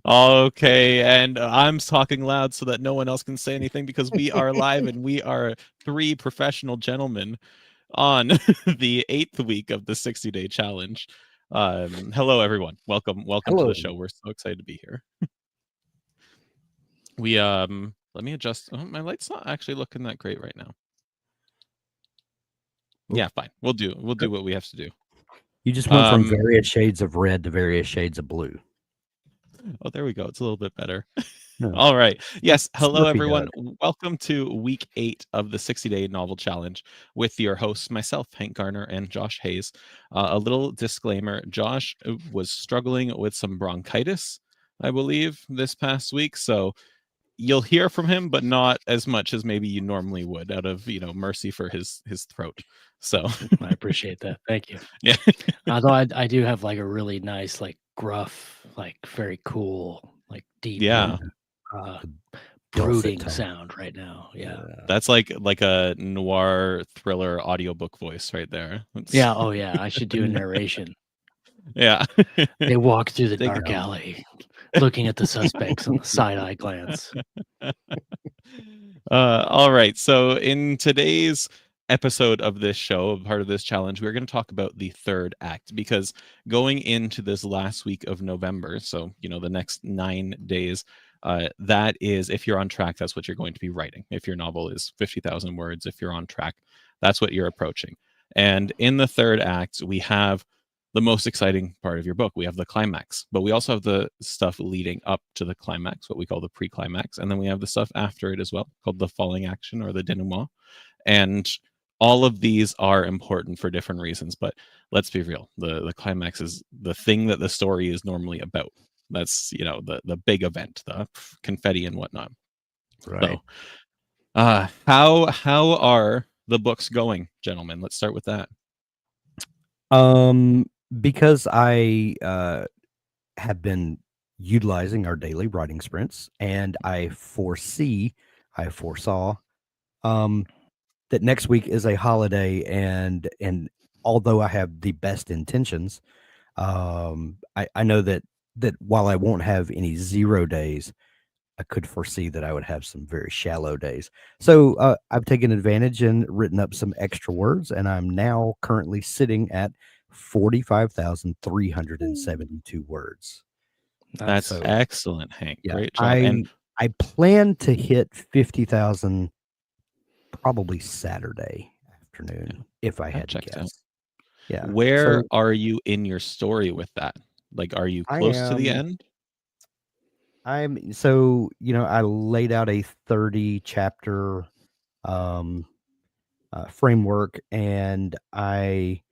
Okay, and I'm talking loud so that no one else can say anything because we are live and we are three professional gentlemen on the 8th week of the 60-day challenge. Hello, everyone. Welcome to Hello. the show. We're so excited to be here. We let me adjust. Oh, my light's not actually looking that great right now. Yeah, fine. We'll do what we have to do. You just went from various shades of red to various shades of blue. Oh, there we go. It's a little bit better. Yeah. All right. Yes. Hello, Slurpy everyone. Doug. Welcome to week 8 of the 60-day novel challenge with your hosts, myself, Hank Garner, and Josh Hayes. A little disclaimer. Josh was struggling with some bronchitis, I believe, this past week. So you'll hear from him, but not as much as maybe you normally would out of, mercy for his throat. So I appreciate that. Thank you. yeah. Although I do have like a really nice, like gruff, like very cool, like deep, Yeah. brooding sound right now. Yeah. That's like a noir thriller audiobook voice right there. Yeah. Oh yeah. I should do a narration. Yeah. They walk through the Dig dark it. alley, looking at the suspects on the side-eye glance. All right. So in today's episode of this show, part of this challenge, we're going to talk about the third act because going into this last week of November, so the next 9 days, that is, if you're on track, that's what you're going to be writing. If your novel is 50,000 words, if you're on track, that's what you're approaching. And in the third act, we have the most exciting part of your book. We have the climax, but we also have the stuff leading up to the climax, what we call the pre-climax, and then we have the stuff after it as well, called the falling action or the denouement. And all of these are important for different reasons, but let's be real. The climax is the thing that the story is normally about. That's the big event, the confetti and whatnot. Right. So, how are the books going, gentlemen? Let's start with that. Because I have been utilizing our daily writing sprints, and I foresaw that next week is a holiday, and although I have the best intentions, I know that while I won't have any 0 days, I could foresee that I would have some very shallow days. So I've taken advantage and written up some extra words, and I'm now currently sitting at 45,372 words. That's excellent, Hank. Yeah, Great job. I plan to hit 50,000 probably Saturday afternoon if I had to guess. Out. Yeah. Where are you in your story with that? Like, are you close to the end? I laid out a 30 chapter framework, and I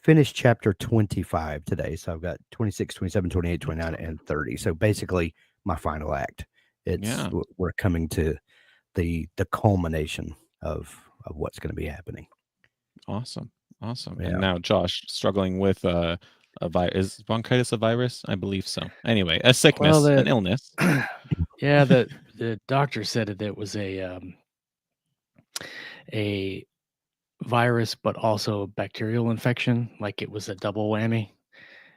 finished chapter 25 today. So I've got 26, 27, 28, 29, and 30. So basically my final act. We're coming to the culmination of what's going to be happening. Awesome. Yeah. And now Josh struggling with a virus. Is bronchitis a virus? I believe so. Anyway, a sickness, an illness. Yeah, the doctor said that it was a virus, but also a bacterial infection. Like it was a double whammy.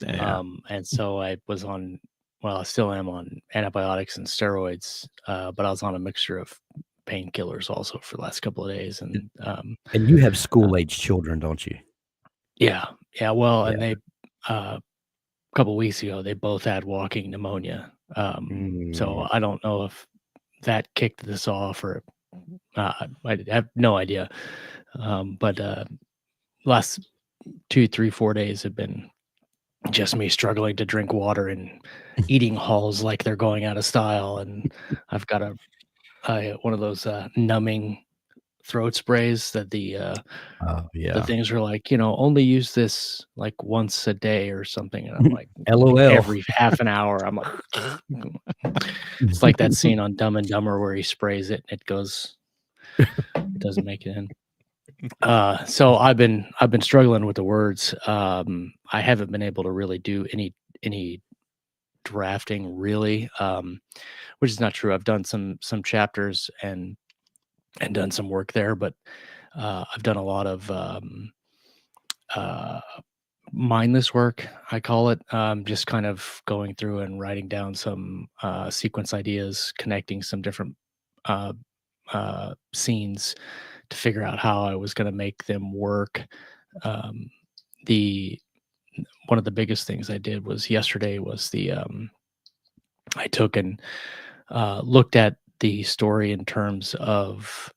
And so I was on. Well, I still am on antibiotics and steroids, but I was on a mixture of painkillers also for the last couple of days. And you have school-age children, don't you? Yeah. Well, and they a couple of weeks ago they both had walking pneumonia. So I don't know if that kicked this off or I have no idea. But last 2, 3, 4 days have been just me struggling to drink water and eating halls like they're going out of style. And I've got one of those numbing throat sprays that the things are like, only use this like once a day or something. And I'm like, LOL. Every half an hour, I'm like, it's like that scene on Dumb and Dumber where he sprays it and it doesn't make it in. So I've been struggling with the words. I haven't been able to really do any drafting really, which is not true. I've done some chapters and done some work there, but I've done a lot of mindless work, I call it. Just kind of going through and writing down some sequence ideas, connecting some different uh, scenes to figure out how I was going to make them work. Um, the One of the biggest things I did was yesterday was I took and looked at the story in terms of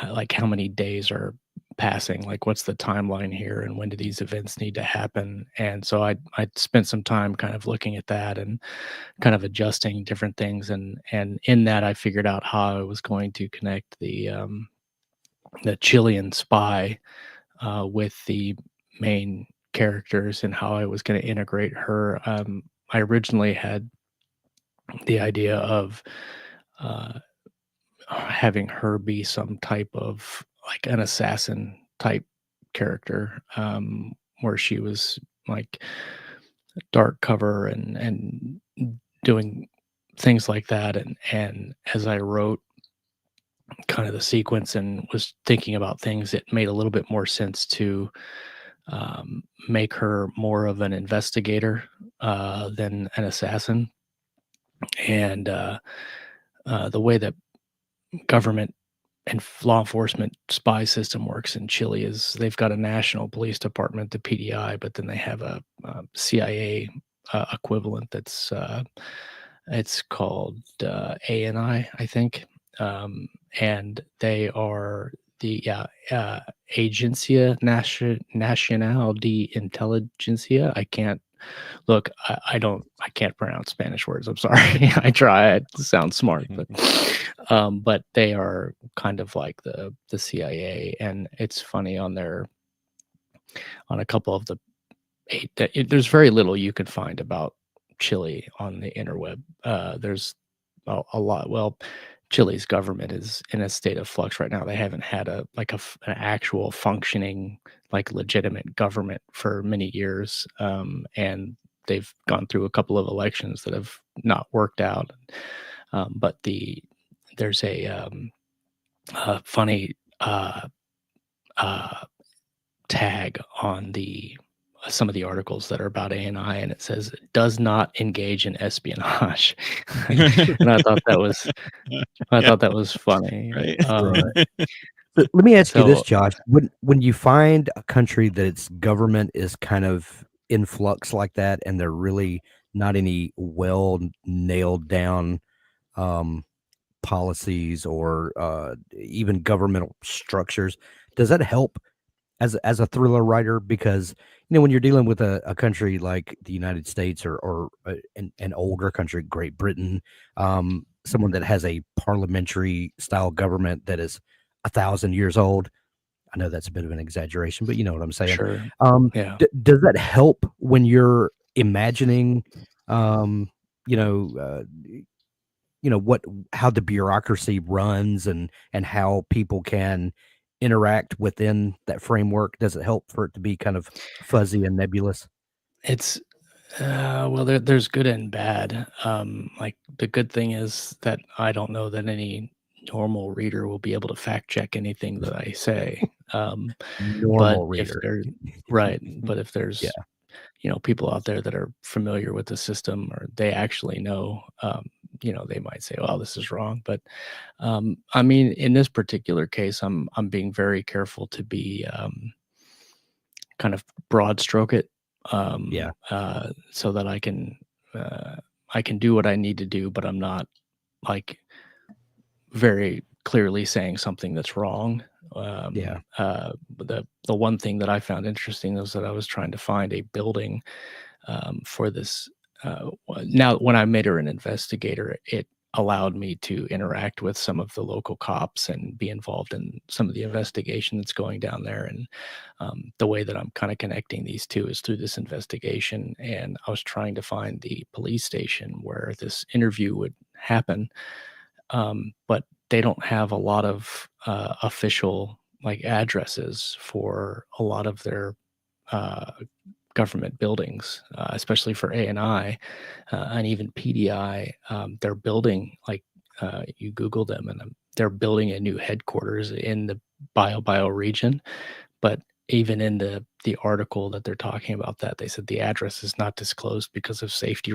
like how many days are passing, like what's the timeline here, and when do these events need to happen. And so I spent some time kind of looking at that and kind of adjusting different things, and in that I figured out how I was going to connect the Chilean spy with the main characters and how I was going to integrate her. I originally had the idea of uh, having her be some type of like an assassin type character, where she was like dark cover and doing things like that. And as I wrote kind of the sequence and was thinking about things, it made a little bit more sense to make her more of an investigator than an assassin. And the way that government and law enforcement spy system works in Chile is they've got a national police department, the PDI, but then they have a CIA equivalent that's it's called ANI, I think, and they are the Nacional de Inteligencia. I can't look. I can't pronounce Spanish words. I'm sorry. I try. It sounds smart, but they are kind of like the CIA, and it's funny on a couple of the there's very little you can find about Chile on the interweb. There's a lot. Well, Chile's government is in a state of flux right now. They haven't had an actual functioning, like legitimate government for many years, and they've gone through a couple of elections that have not worked out. But there's a funny uh, tag on some of the articles that are about ANI, and it says does not engage in espionage. And I Yeah, thought that was funny. right. Right. But let me ask you this, So Josh. When you find a country that its government is kind of in flux like that, and they're really not any well nailed down um, policies or even governmental structures, does that help as a thriller writer? Because when you're dealing with a country like the United States or an older country, Great Britain, someone that has a parliamentary style government that is 1,000 years old. I know that's a bit of an exaggeration, but you know what I'm saying. sure, yeah. Does that help when you're imagining, um, you know, uh, what how the bureaucracy runs and how people can interact within that framework? Does it help for it to be kind of fuzzy and nebulous? It's well, there's good and bad. Like the good thing is that I don't know that any normal reader will be able to fact check anything that I say. But Normal if reader. they're right, but if Yeah. there's people out there that are familiar with the system or they actually know, they might say, "Well, this is wrong." But I mean, in this particular case, I'm being very careful to be kind of broad stroke it, Yeah. so that I can do what I need to do, but I'm not like very clearly saying something that's wrong. Yeah. But the one thing that I found interesting was that I was trying to find a building for this. Now, when I made her an investigator, it allowed me to interact with some of the local cops and be involved in some of the investigation that's going down there. And the way that I'm kind of connecting these two is through this investigation. And I was trying to find the police station where this interview would happen, but they don't have a lot of official like addresses for a lot of their uh, government buildings, especially for ANI and even PDI. They're building like you Google them, and they're building a new headquarters in the Bio region, but even in the article that they're talking about that, they said the address is not disclosed because of safety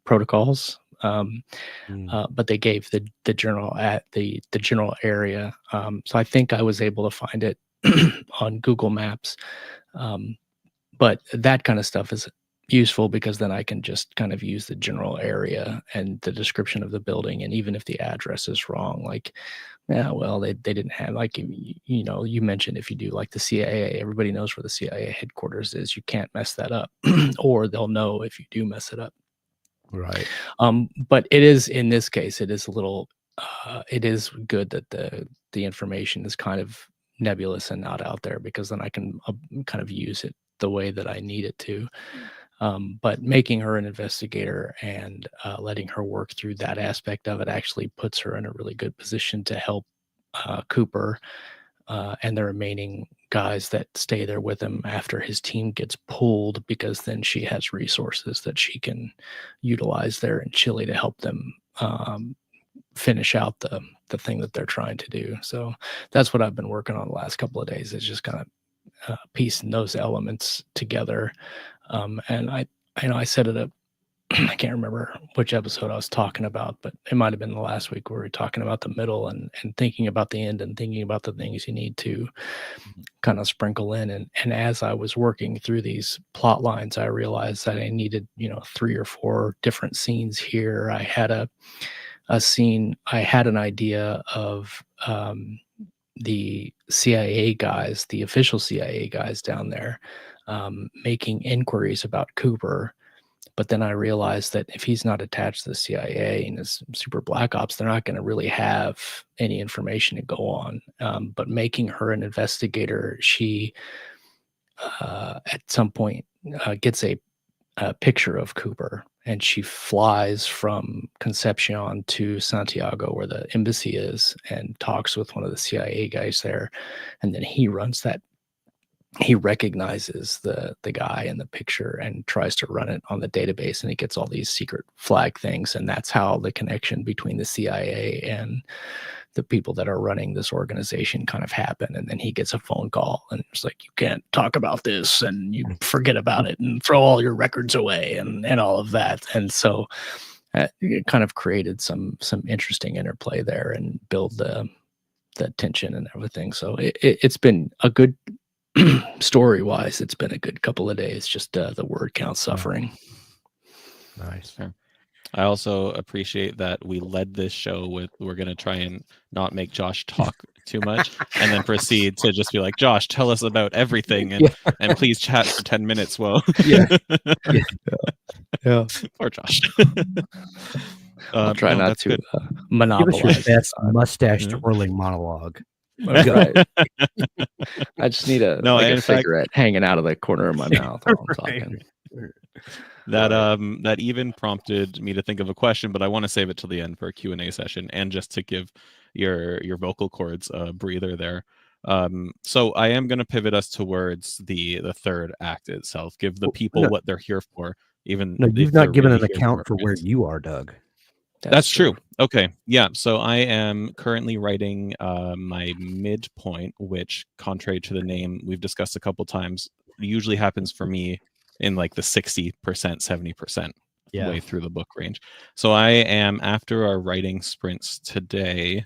protocols. But they gave the general the general area. So I think I was able to find it on Google Maps. But that kind of stuff is useful because then I can just kind of use the general area and the description of the building. And even if the address is wrong, like, yeah, well, they didn't have, like, you know, you mentioned if you do like the CIA, everybody knows where the CIA headquarters is. You can't mess that up, or they'll know if you do mess it up. Right. But it is, in this case, it is a little, it is good that the information is kind of nebulous and not out there, because then I can kind of use it the way that I need it to. But making her an investigator and letting her work through that aspect of it actually puts her in a really good position to help Cooper and the remaining guys that stay there with him after his team gets pulled, because then she has resources that she can utilize there in Chile to help them finish out the thing that they're trying to do. So that's what I've been working on the last couple of days, is just kind of piecing those elements together. And I set it up. I can't remember which episode I was talking about, but it might have been the last week where we were talking about the middle and thinking about the end and thinking about the things you need to kind of sprinkle in. And as I was working through these plot lines, I realized that I needed, 3 or 4 different scenes here. I had a scene, I had an idea of the CIA guys, the official CIA guys down there, making inquiries about Cooper. But then I realized that if he's not attached to the CIA and is super black ops, they're not going to really have any information to go on. But making her an investigator, she at some point gets a picture of Cooper, and she flies from Concepcion to Santiago, where the embassy is, and talks with one of the CIA guys there. And then he runs that. He recognizes the guy in the picture and tries to run it on the database, and he gets all these secret flag things. And that's how the connection between the CIA and the people that are running this organization kind of happen. And then he gets a phone call, and it's like, you can't talk about this, and you forget about it and throw all your records away and all of that. And so it kind of created some interesting interplay there and build the tension and everything. So it's been a good story wise, it's been a good couple of days, just the word count suffering. Nice. Sure. I also appreciate that we led this show with, we're going to try and not make Josh talk too much, and then proceed to just be like, Josh, tell us about everything, and and please chat for 10 minutes. Well, yeah. Poor Josh. I'll try not to Give monopolize. us your best mustache twirling monologue. Right. I just need a cigarette hanging out of the corner of my mouth while I'm talking. That even prompted me to think of a question, but I want to save it till the end for a Q&A session, and just to give your vocal cords a breather there. So I am going to pivot us towards the third act itself. Give the people what they're here for. Even you've not given an account for where you are, Doug. That's true. Okay. Yeah. So I am currently writing my midpoint, which, contrary to the name we've discussed a couple times, usually happens for me in like the 60%, 70% way through the book range. So I am, after our writing sprints today,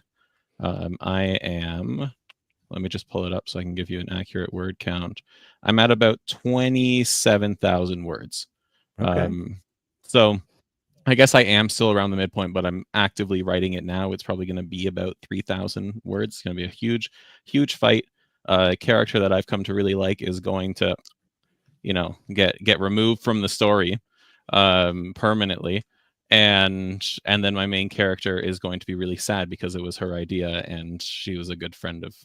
I am, let me just pull it up so I can give you an accurate word count. I'm at about 27,000 words. Okay. So I guess I am still around the midpoint, but I'm actively writing it now. It's probably going to be about 3,000 words. It's going to be a huge, huge fight. A character that I've come to really like is going to, get removed from the story permanently, and then my main character is going to be really sad because it was her idea, and he was a good friend of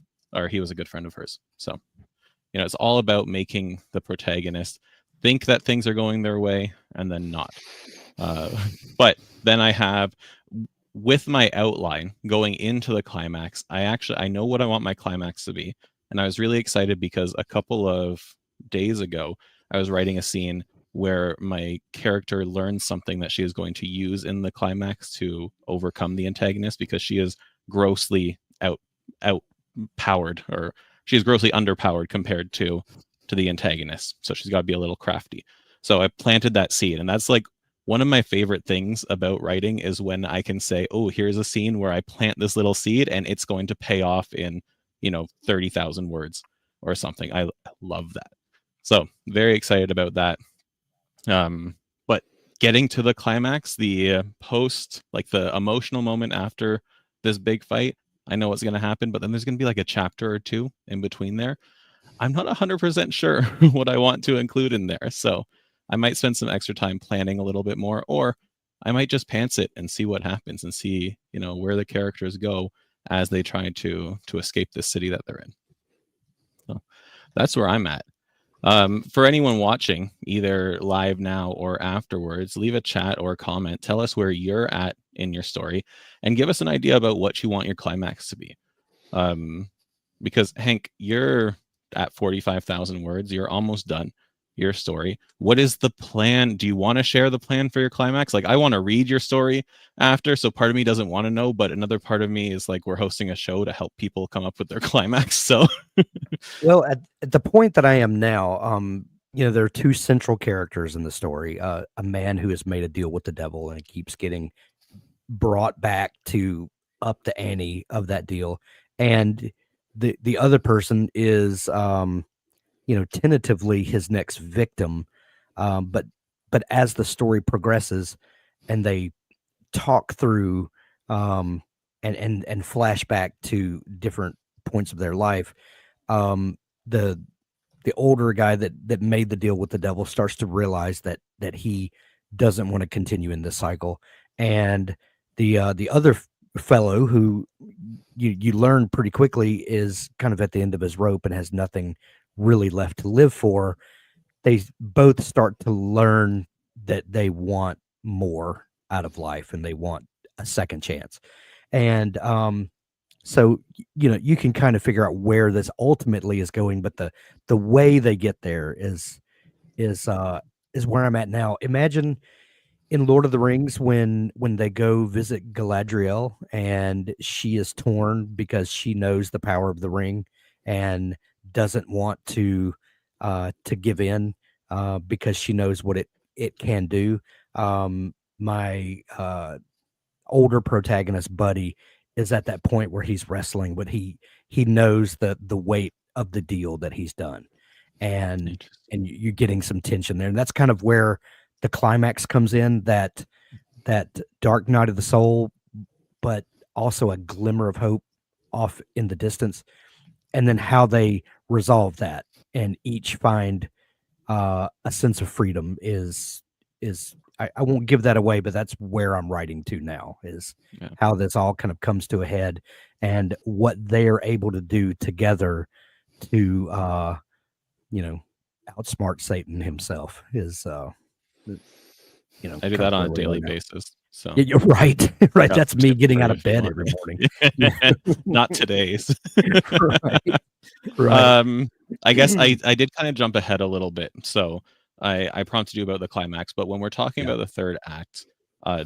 hers. So, it's all about making the protagonist think that things are going their way and then not. But then I have, with my outline going into the climax, I know what I want my climax to be. And I was really excited because a couple of days ago, I was writing a scene where my character learns something that she is going to use in the climax to overcome the antagonist, because she is grossly outpowered, or she's grossly underpowered compared to the antagonist. So she's got to be a little crafty. So I planted that seed, and that's like one of my favorite things about writing is when I can say, oh, here's a scene where I plant this little seed and it's going to pay off in, 30,000 words or something. I love that. So very excited about that. But getting to the climax, the post, like the emotional moment after this big fight, I know what's going to happen, but then there's going to be like a chapter or two in between there. I'm not 100% sure what I want to include in there. So I might spend some extra time planning a little bit more, or I might just pants it and see what happens and see, where the characters go as they try to escape this city that they're in. So that's where I'm at. For anyone watching, either live now or afterwards, leave a chat or a comment. Tell us where you're at in your story and give us an idea about what you want your climax to be. Because Hank, you're at 45,000 words. You're almost done your story. What is the plan? Do you want to share the plan for your climax? Like, I want to read your story after, so part of me doesn't want to know, but another part of me is like, we're hosting a show to help people come up with their climax. So well, at the point that I am now, there are two central characters in the story. A man who has made a deal with the devil and keeps getting brought back to up the ante of that deal, and the other person is tentatively his next victim, but as the story progresses and they talk through and flash back to different points of their life, the older guy that made the deal with the devil starts to realize that he doesn't want to continue in this cycle, and the other fellow who you learn pretty quickly is kind of at the end of his rope and has nothing really left to live for. They both start to learn that they want more out of life and they want a second chance. And so you can kind of figure out where this ultimately is going, but the way they get there is where I'm at now. Imagine in Lord of the Rings when they go visit Galadriel and she is torn because she knows the power of the ring and doesn't want to give in because she knows what it can do. My older protagonist buddy is at that point where he's wrestling, but he knows the weight of the deal that he's done, and you're getting some tension there, and that's kind of where the climax comes in, that dark night of the soul, but also a glimmer of hope off in the distance, and then how they resolve that and each find a sense of freedom is I won't give that away, but that's where I'm writing to now, is how this all kind of comes to a head and what they're able to do together to outsmart Satan himself is I do that on a daily basis. So you're right. Right. That's me getting out of bed every morning. Not today's. Right. I guess I did kind of jump ahead a little bit. So I prompted you about the climax, but when we're talking about the third act,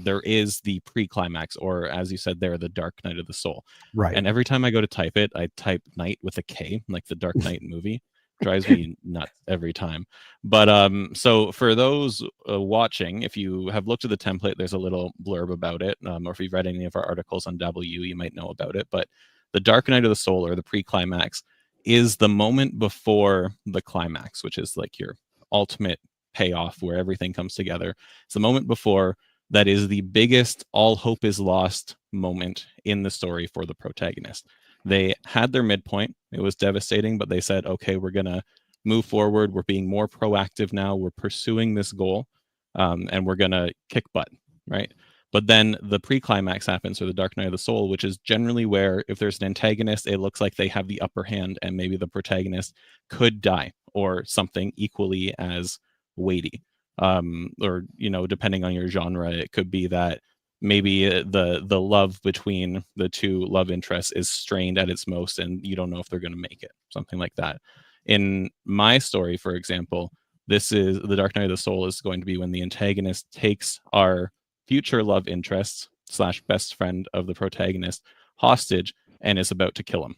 there is the pre-climax, or as you said there, the Dark Night of the Soul. Right. And every time I go to type it, I type night with a K, like the Dark Knight movie. Drives me nuts every time. But so for those watching, if you have looked at the template, there's a little blurb about it, or if you've read any of our articles on W, you might know about it. But the Dark Night of the Soul, or the pre-climax, is the moment before the climax, which is like your ultimate payoff where everything comes together. It's the moment before that is the biggest all hope is lost moment in the story for the protagonist. They had their midpoint. It was devastating, but they said, okay, we're going to move forward. We're being more proactive now. We're pursuing this goal, and we're going to kick butt, right? But then the pre-climax happens, or the Dark Night of the Soul, which is generally where if there's an antagonist, it looks like they have the upper hand and maybe the protagonist could die or something equally as weighty. Or, depending on your genre, it could be that maybe the love between the two love interests is strained at its most and you don't know if they're going to make it, something like that. In my story, for example, this is the Dark Night of the Soul is going to be when the antagonist takes our future love interest / best friend of the protagonist hostage and is about to kill him.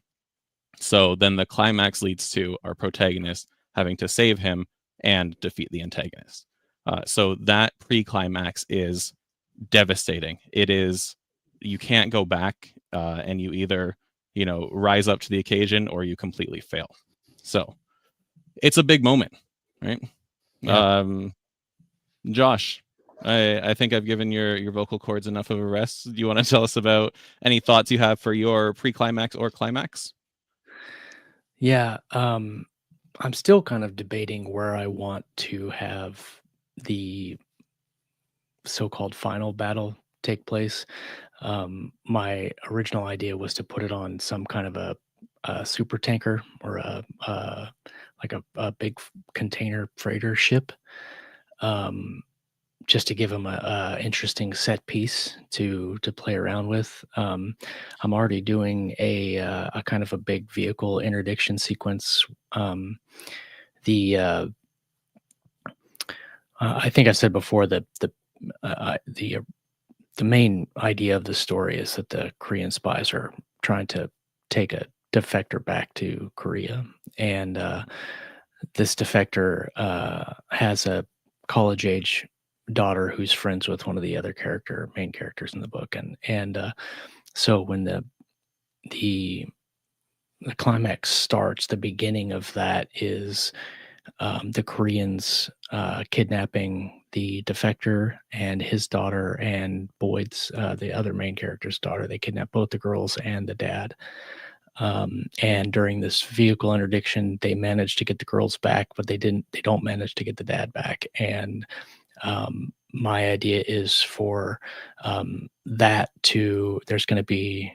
So then the climax leads to our protagonist having to save him and defeat the antagonist. So that pre-climax is devastating. It is, you can't go back, and you either, rise up to the occasion or you completely fail. So it's a big moment, right? Yeah. Josh, I think I've given your vocal cords enough of a rest. Do you want to tell us about any thoughts you have for your pre-climax or climax? Yeah. I'm still kind of debating where I want to have the so-called final battle take place. My original idea was to put it on some kind of a super tanker or like a big container freighter ship, um, just to give them a interesting set piece to play around with. I'm already doing a kind of a big vehicle interdiction sequence. The I think I said before that the main idea of the story is that the Korean spies are trying to take a defector back to Korea, and this defector has a college age daughter who's friends with one of the other main characters in the book, and so when the the climax starts, the beginning of that is the Koreans kidnapping the defector and his daughter and Boyd's, the other main character's daughter. They kidnap both the girls and the dad. And during this vehicle interdiction, they managed to get the girls back, but they didn't. They don't manage to get the dad back. And my idea is for that to. There's going to be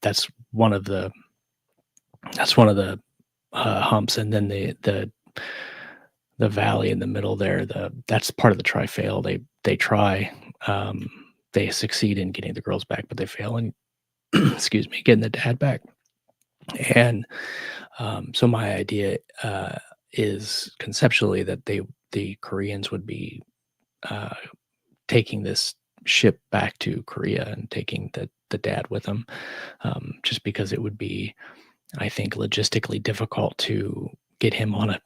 that's one of the humps, and then the valley in the middle there, that's part of the trifail. They try, they succeed in getting the girls back, but they fail in excuse me, getting the dad back. And so my idea is conceptually that the Koreans would be uh, taking this ship back to Korea and taking the dad with them, just because it would be, I think, logistically difficult to get him on an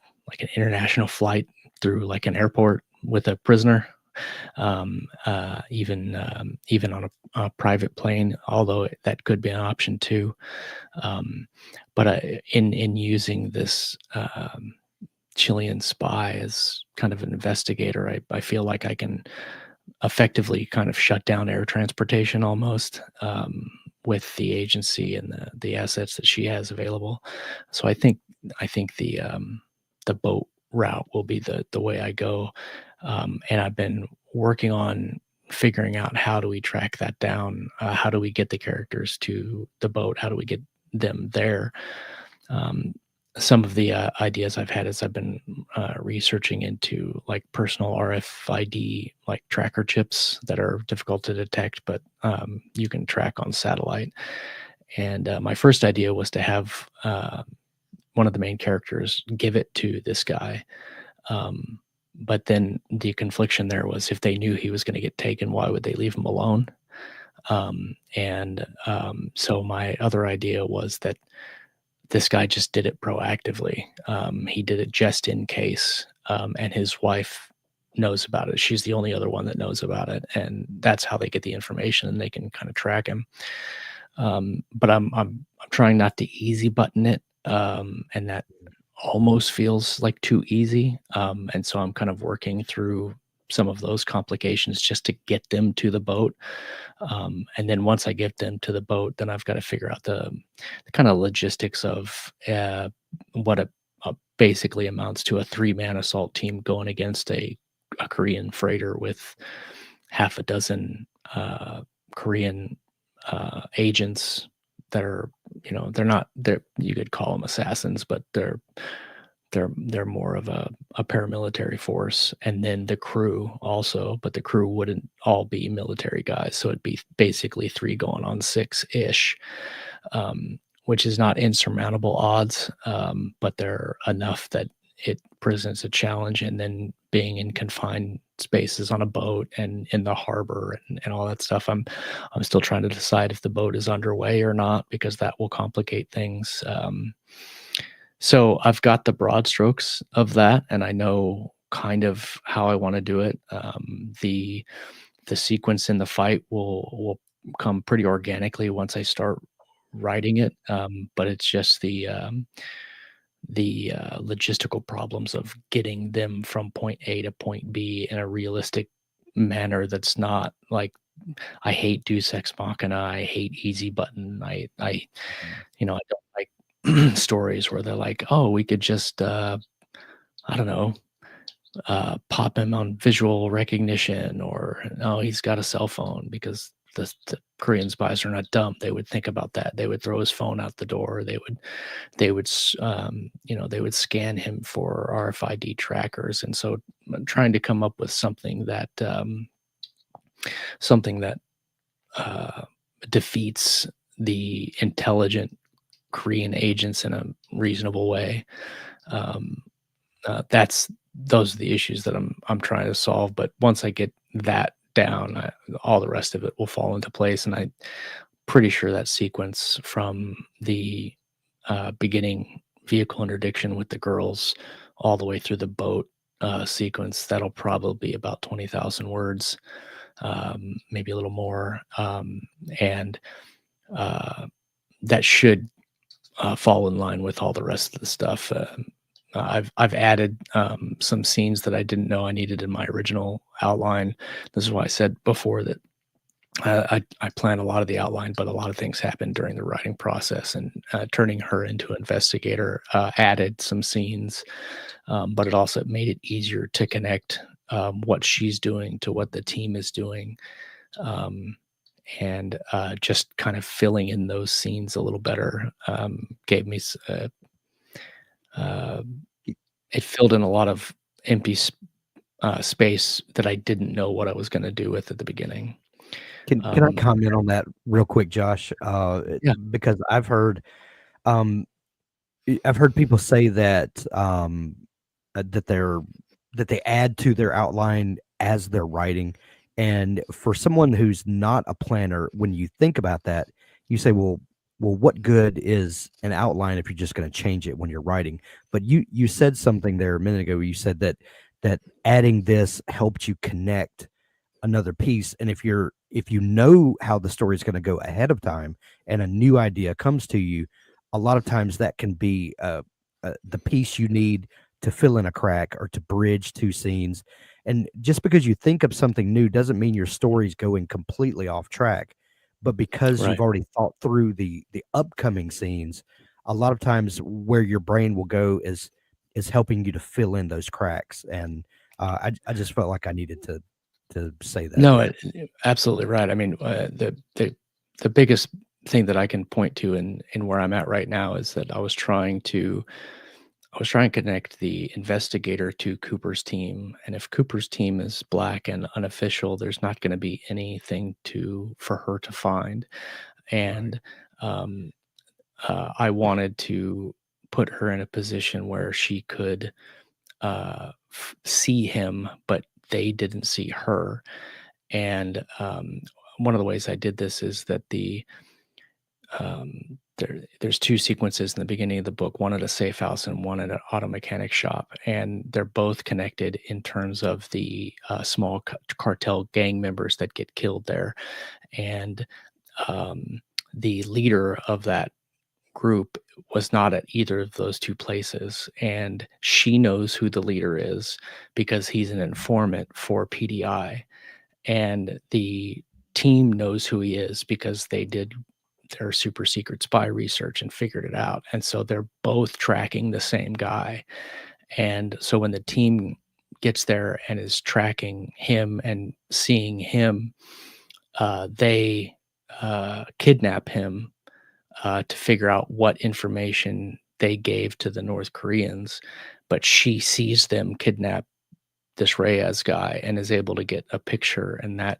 international flight through like an airport with a prisoner, even on a private plane. Although that could be an option too. But in using this Chilean spy as kind of an investigator, I feel like I can effectively kind of shut down air transportation almost, with the agency and the assets that she has available. So I think the boat route will be the way I go. And I've been working on figuring out how do we track that down? How do we get the characters to the boat? How do we get them there? Um, some of the ideas I've had is I've been researching into like personal RFID like tracker chips that are difficult to detect, but you can track on satellite. And my first idea was to have one of the main characters give it to this guy. Um, but then the confliction there was if they knew he was going to get taken, why would they leave him alone? So my other idea was that this guy just did it proactively. He did it just in case, and his wife knows about it. She's the only other one that knows about it, and that's how they get the information, and they can kind of track him. But I'm trying not to easy button it, and that almost feels like too easy. And so I'm kind of working through some of those complications just to get them to the boat. And then once I get them to the boat, then I've got to figure out the kind of logistics of what basically amounts to a 3-man assault team going against a Korean freighter with half a dozen Korean agents that are, they're you could call them assassins, but they're more of a paramilitary force, and then the crew also, but the crew wouldn't all be military guys, so it'd be basically 3 going on 6-ish, which is not insurmountable odds, but they're enough that it presents a challenge. And then being in confined spaces on a boat and in the harbor and all that stuff. I'm still trying to decide if the boat is underway or not, because that will complicate things. So I've got the broad strokes of that, and I know kind of how I want to do it. The sequence in the fight will come pretty organically once I start writing it. But it's just the logistical problems of getting them from point A to point B in a realistic manner. That's not like, I hate Deus Ex Machina. I hate easy button. I Mhm. I don't like stories where they're like, oh, we could just I don't know, pop him on visual recognition, or oh, he's got a cell phone, because the Korean spies are not dumb. They would think about that. They would throw his phone out the door. They would scan him for RFID trackers. And so I'm trying to come up with something that uh, defeats the intelligent Korean agents in a reasonable way. Um, those are the issues that I'm trying to solve. But once I get that down, all the rest of it will fall into place. And I'm pretty sure that sequence from the beginning vehicle interdiction with the girls all the way through the boat sequence, that'll probably be about 20,000 words, maybe a little more. And uh, that should fall in line with all the rest of the stuff. I've added some scenes that I didn't know I needed in my original outline. This is why I said before that I plan a lot of the outline, but a lot of things happen during the writing process. And turning her into an investigator added some scenes, but it also made it easier to connect what she's doing to what the team is doing. Um, and just kind of filling in those scenes a little better gave me uh, it filled in a lot of empty space that I didn't know what I was going to do with at the beginning. Can I comment on that real quick, Josh? Yeah. Because um, I've heard people say that that they add to their outline as they're writing, and for someone who's not a planner, when you think about that, you say, well, what good is an outline if you're just going to change it when you're writing? But you said something there a minute ago. You said that adding this helped you connect another piece, and if you know how the story is going to go ahead of time and a new idea comes to you, a lot of times that can be the piece you need to fill in a crack or to bridge two scenes. And just because you think of something new doesn't mean your story's going completely off track, but because Right. you've already thought through the upcoming scenes, a lot of times where your brain will go is helping you to fill in those cracks. And I just felt like I needed to say that. No, absolutely right. I mean, the biggest thing that I can point to in where I'm at right now is that I was trying to connect the investigator to Cooper's team, and if Cooper's team is black and unofficial, there's not going to be anything for her to find. And um, I wanted to put her in a position where she could see him, but they didn't see her. And one of the ways I did this is that there's two sequences in the beginning of the book, one at a safe house and one at an auto mechanic shop, and they're both connected in terms of the small cartel gang members that get killed there. And um, the leader of that group was not at either of those two places, and she knows who the leader is because he's an informant for PDI, and the team knows who he is because they did their super secret spy research and figured it out. And so they're both tracking the same guy. And so when the team gets there and is tracking him and seeing him, they kidnap him to figure out what information they gave to the North Koreans. But she sees them kidnap this Reyes guy and is able to get a picture, and that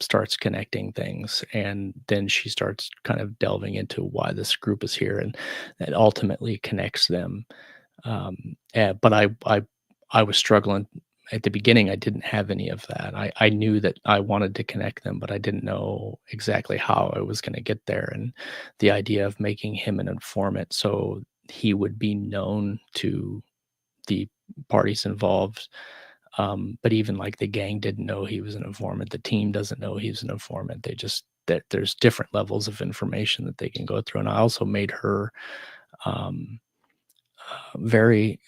starts connecting things. And then she starts kind of delving into why this group is here, and that ultimately connects them. But I was struggling at the beginning. I didn't have any of that. I knew that I wanted to connect them, but I didn't know exactly how I was going to get there. And the idea of making him an informant so he would be known to the parties involved. But even like the gang didn't know he was an informant. The team doesn't know he's an informant. They just that there's different levels of information that they can go through. And I also made her um, very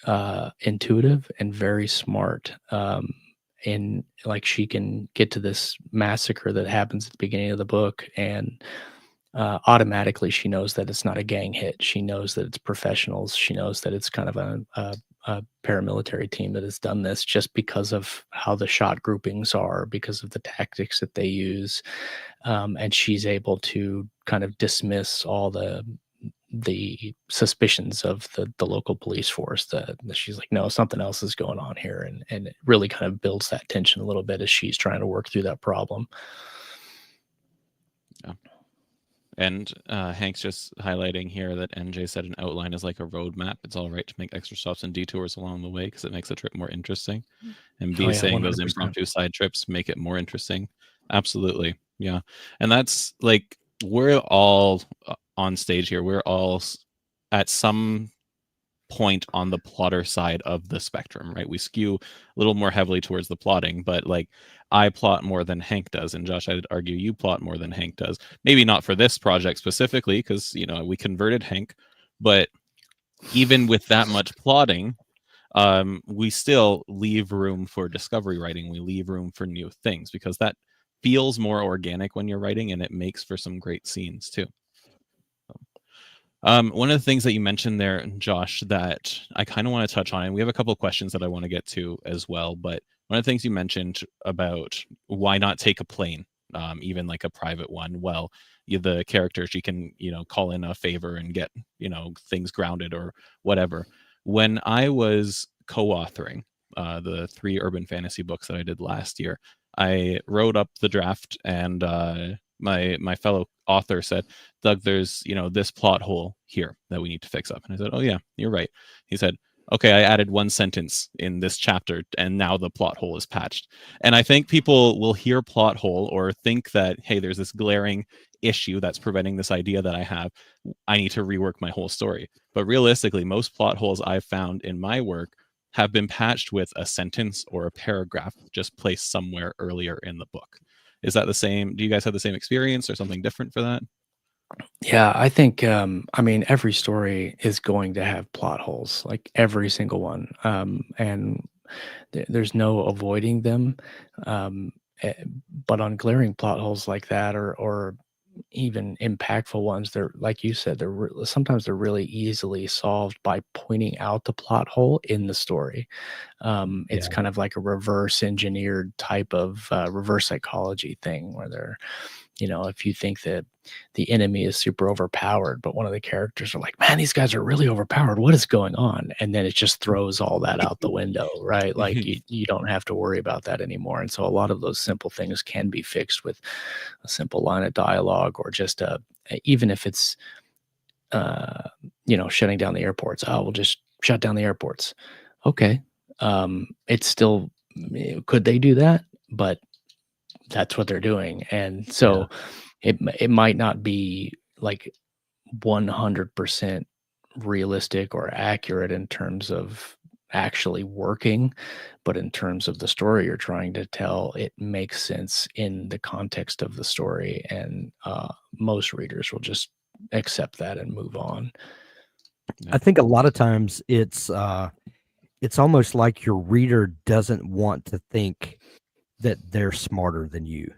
intuitive and very smart. And like she can get to this massacre that happens at the beginning of the book, and automatically she knows that it's not a gang hit. She knows that it's professionals. She knows that it's kind of a paramilitary team that has done this, just because of how the shot groupings are, because of the tactics that they use. And she's able to kind of dismiss all the suspicions of the local police force. That she's like, no, something else is going on here, and it really kind of builds that tension a little bit as she's trying to work through that problem. Yeah. And Hank's just highlighting here that NJ said an outline is like a roadmap. It's all right to make extra stops and detours along the way because it makes the trip more interesting. And B saying 100%. those impromptu side trips make it more interesting. Absolutely. Yeah. And that's like, we're all on stage here. We're all at some point on the plotter side of the spectrum, right? We skew a little more heavily towards the plotting, but like I plot more than Hank does, and Josh, I'd argue you plot more than Hank does. Maybe not for this project specifically, because we converted Hank, but even with that much plotting, we still leave room for discovery writing. We leave room for new things because that feels more organic when you're writing, and it makes for some great scenes too. One of the things that you mentioned there, Josh, that I kind of want to touch on, and we have a couple of questions that I want to get to as well, but one of the things you mentioned about why not take a plane, even like a private one. Well, the character, she can, call in a favor and get, things grounded or whatever. When I was co-authoring the 3 urban fantasy books that I did last year, I wrote up the draft, and my fellow author said, Doug, there's this plot hole here that we need to fix up. And I said, oh yeah, you're right. He said, okay, I added 1 sentence in this chapter and now the plot hole is patched. And I think people will hear plot hole or think that, hey, there's this glaring issue that's preventing this idea that I have. I need to rework my whole story. But realistically, most plot holes I've found in my work have been patched with a sentence or a paragraph just placed somewhere earlier in the book. Is that the same? Do you guys have the same experience or something different for that? Yeah, I think, every story is going to have plot holes, like every single one. And there's no avoiding them. Eh, but on glaring plot holes like that, or even impactful ones, they're like you said, sometimes they're really easily solved by pointing out the plot hole in the story. It's Yeah. kind of like a reverse engineered type of reverse psychology thing, where they're, if you think that the enemy is super overpowered, but one of the characters are like, man, these guys are really overpowered. What is going on? And then it just throws all that out the window, right? Like you don't have to worry about that anymore. And so a lot of those simple things can be fixed with a simple line of dialogue, or just even if it's, shutting down the airports. Oh, we'll just shut down the airports. Okay. It's still, could they do that? But that's what they're doing. And so it might not be like 100% realistic or accurate in terms of actually working, but in terms of the story you're trying to tell, it makes sense in the context of the story, and most readers will just accept that and move on. I think a lot of times it's almost like your reader doesn't want to think that they're smarter than you.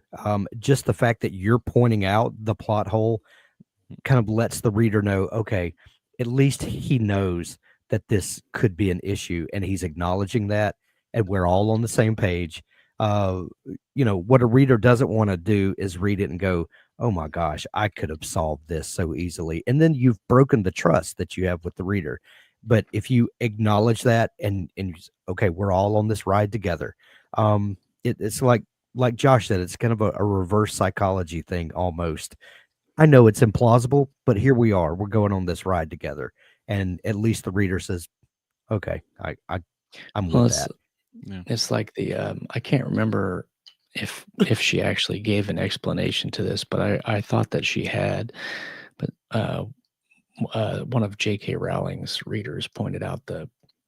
Just the fact that you're pointing out the plot hole kind of lets the reader know, okay, at least he knows that this could be an issue, and he's acknowledging that, and we're all on the same page. What a reader doesn't want to do is read it and go, oh my gosh, I could have solved this so easily. And then you've broken the trust that you have with the reader. But if you acknowledge that and okay, we're all on this ride together. It's like Josh said, it's kind of a reverse psychology thing almost. I know it's implausible, but here we are. We're going on this ride together. And at least the reader says, okay, I'm Well, with that. Yeah. it's like the I can't remember if she actually gave an explanation to this, but I thought that she had. But one of J.K. Rowling's readers pointed out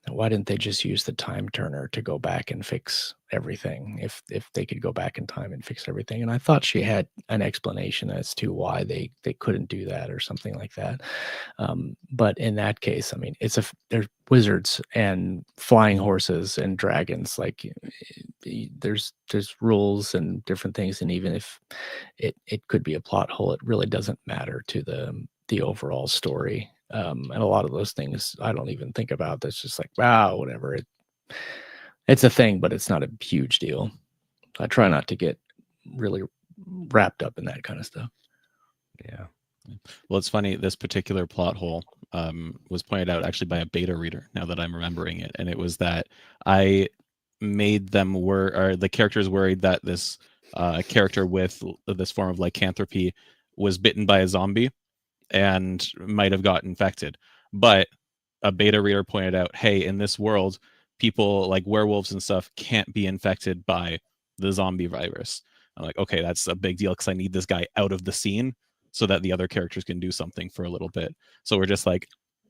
why didn't they just use the time turner to go back and fix everything if they could go back in time and fix everything? And I thought she had an explanation as to why they couldn't do that or something like that. But in that case, I mean, there's wizards and flying horses and dragons. Like there's rules and different things, and even if it could be a plot hole, it really doesn't matter to the overall story. And a lot of those things I don't even think about. That's just like, wow, whatever. It's a thing, but it's not a huge deal. I try not to get really wrapped up in that kind of stuff. Yeah. Well, it's funny. This particular plot hole was pointed out actually by a beta reader. Now that I'm remembering it, and it was that I made them the characters worried that this character with this form of lycanthropy was bitten by a zombie and might have got infected. But a beta reader pointed out, hey, in this world, people like werewolves and stuff can't be infected by the zombie virus. I'm like, okay, that's a big deal because I need this guy out of the scene so that the other characters can do something for a little bit. So we're just like,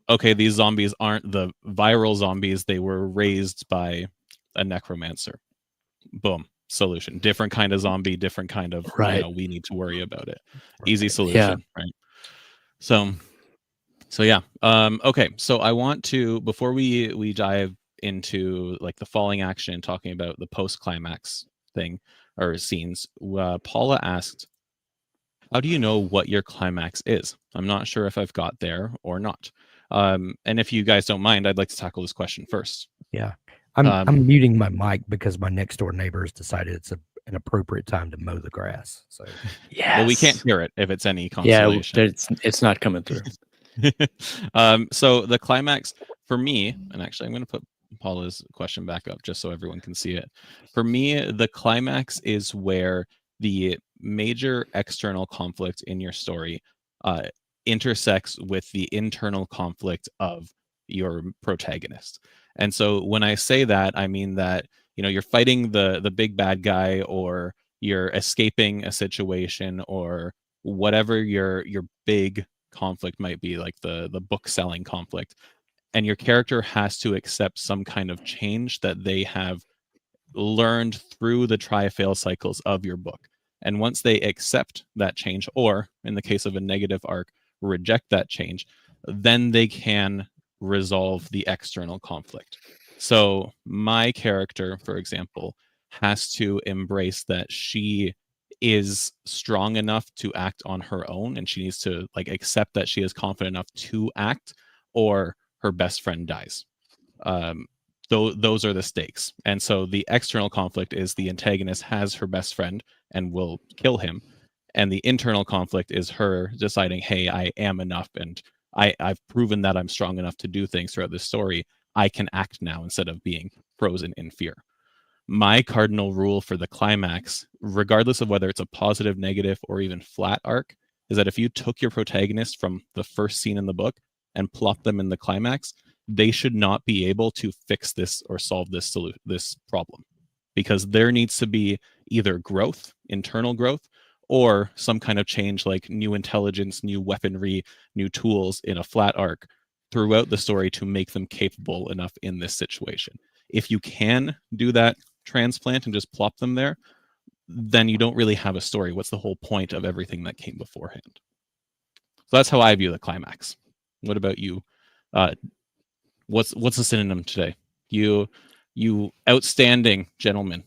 okay, these zombies aren't the viral zombies. They were raised by a necromancer. Boom. Solution. Different kind of zombie, different kind of, Right. we need to worry about it. Right. Easy solution, right? So yeah. Okay. So I want to, before we dive into like the falling action, talking about the post climax thing or scenes, Paula asked, how do you know what your climax is? I'm not sure if I've got there or not. And if you guys don't mind, I'd like to tackle this question first. Yeah. I'm muting my mic because my next door neighbor has decided it's an appropriate time to mow the grass. So yeah. Well, we can't hear it if it's any Yeah, consolation. it's not coming through. So the climax for me, and actually I'm going to put Paula's question back up just so everyone can see it. For me, the climax is where the major external conflict in your story intersects with the internal conflict of your protagonist. And so when I say that, I mean that, you're fighting the big bad guy, or you're escaping a situation, or whatever your big conflict might be, like the book selling conflict, and your character has to accept some kind of change that they have learned through the try-fail cycles of your book. And once they accept that change, or in the case of a negative arc, reject that change, then they can resolve the external conflict. So my character, for example, has to embrace that she is strong enough to act on her own, and she needs to accept that she is confident enough to act, or her best friend dies. Those are the stakes. And so the external conflict is the antagonist has her best friend and will kill him, and the internal conflict is her deciding, hey, I am enough, and I've proven that I'm strong enough to do things throughout this story. I can act now instead of being frozen in fear. My cardinal rule for the climax, regardless of whether it's a positive, negative, or even flat arc, is that if you took your protagonist from the first scene in the book and plot them in the climax, they should not be able to fix this or solve this problem, because there needs to be either growth, internal growth, or some kind of change, like new intelligence, new weaponry, new tools in a flat arc throughout the story to make them capable enough in this situation. If you can do that transplant and just plop them there, then you don't really have a story. What's the whole point of everything that came beforehand? So that's how I view the climax. What about you? What's the synonym today? You outstanding gentleman.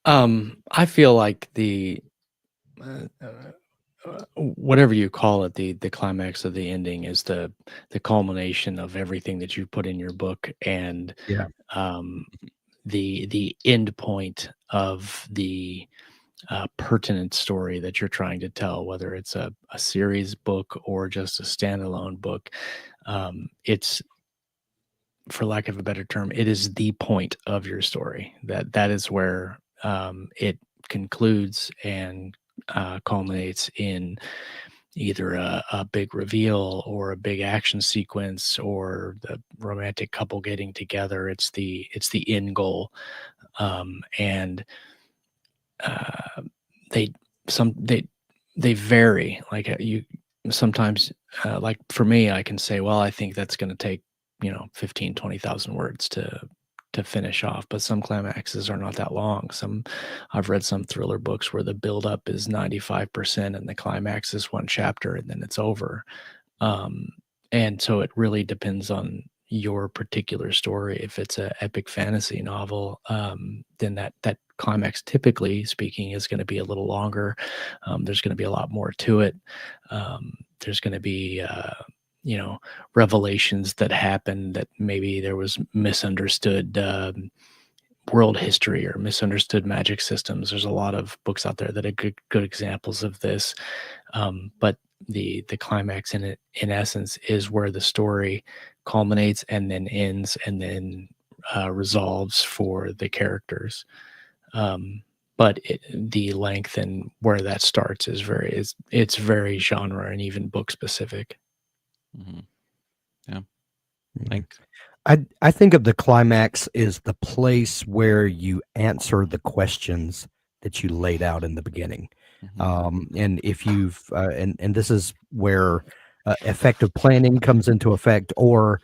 I feel like the whatever you call it, the climax of the ending is the culmination of everything that you put in your book, and Yeah. The end point of the pertinent story that you're trying to tell, whether it's a series book or just a standalone book. It's, for lack of a better term, it is the point of your story. That is where it concludes and culminates in either a big reveal or a big action sequence or the romantic couple getting together. It's the end goal, and they they vary. Like you sometimes, like for me, I can say, well, I think that's going to take 15, 20,000 words to finish off. But some climaxes are not that long. I've read some thriller books where the buildup is 95% and the climax is one chapter and then it's over. Um, and so it really depends on your particular story. If it's an epic fantasy novel, then that climax, typically speaking, is going to be a little longer. There's going to be a lot more to it. There's going to be revelations that happen that maybe there was misunderstood world history or misunderstood magic systems. There's a lot of books out there that are good examples of this. But the climax in essence is where the story culminates and then ends and then resolves for the characters. But the length and where that starts is it's very genre and even book specific. Mm-hmm. Yeah. I think of the climax as the place where you answer the questions that you laid out in the beginning. Mm-hmm. And if you've and this is where effective planning comes into effect, or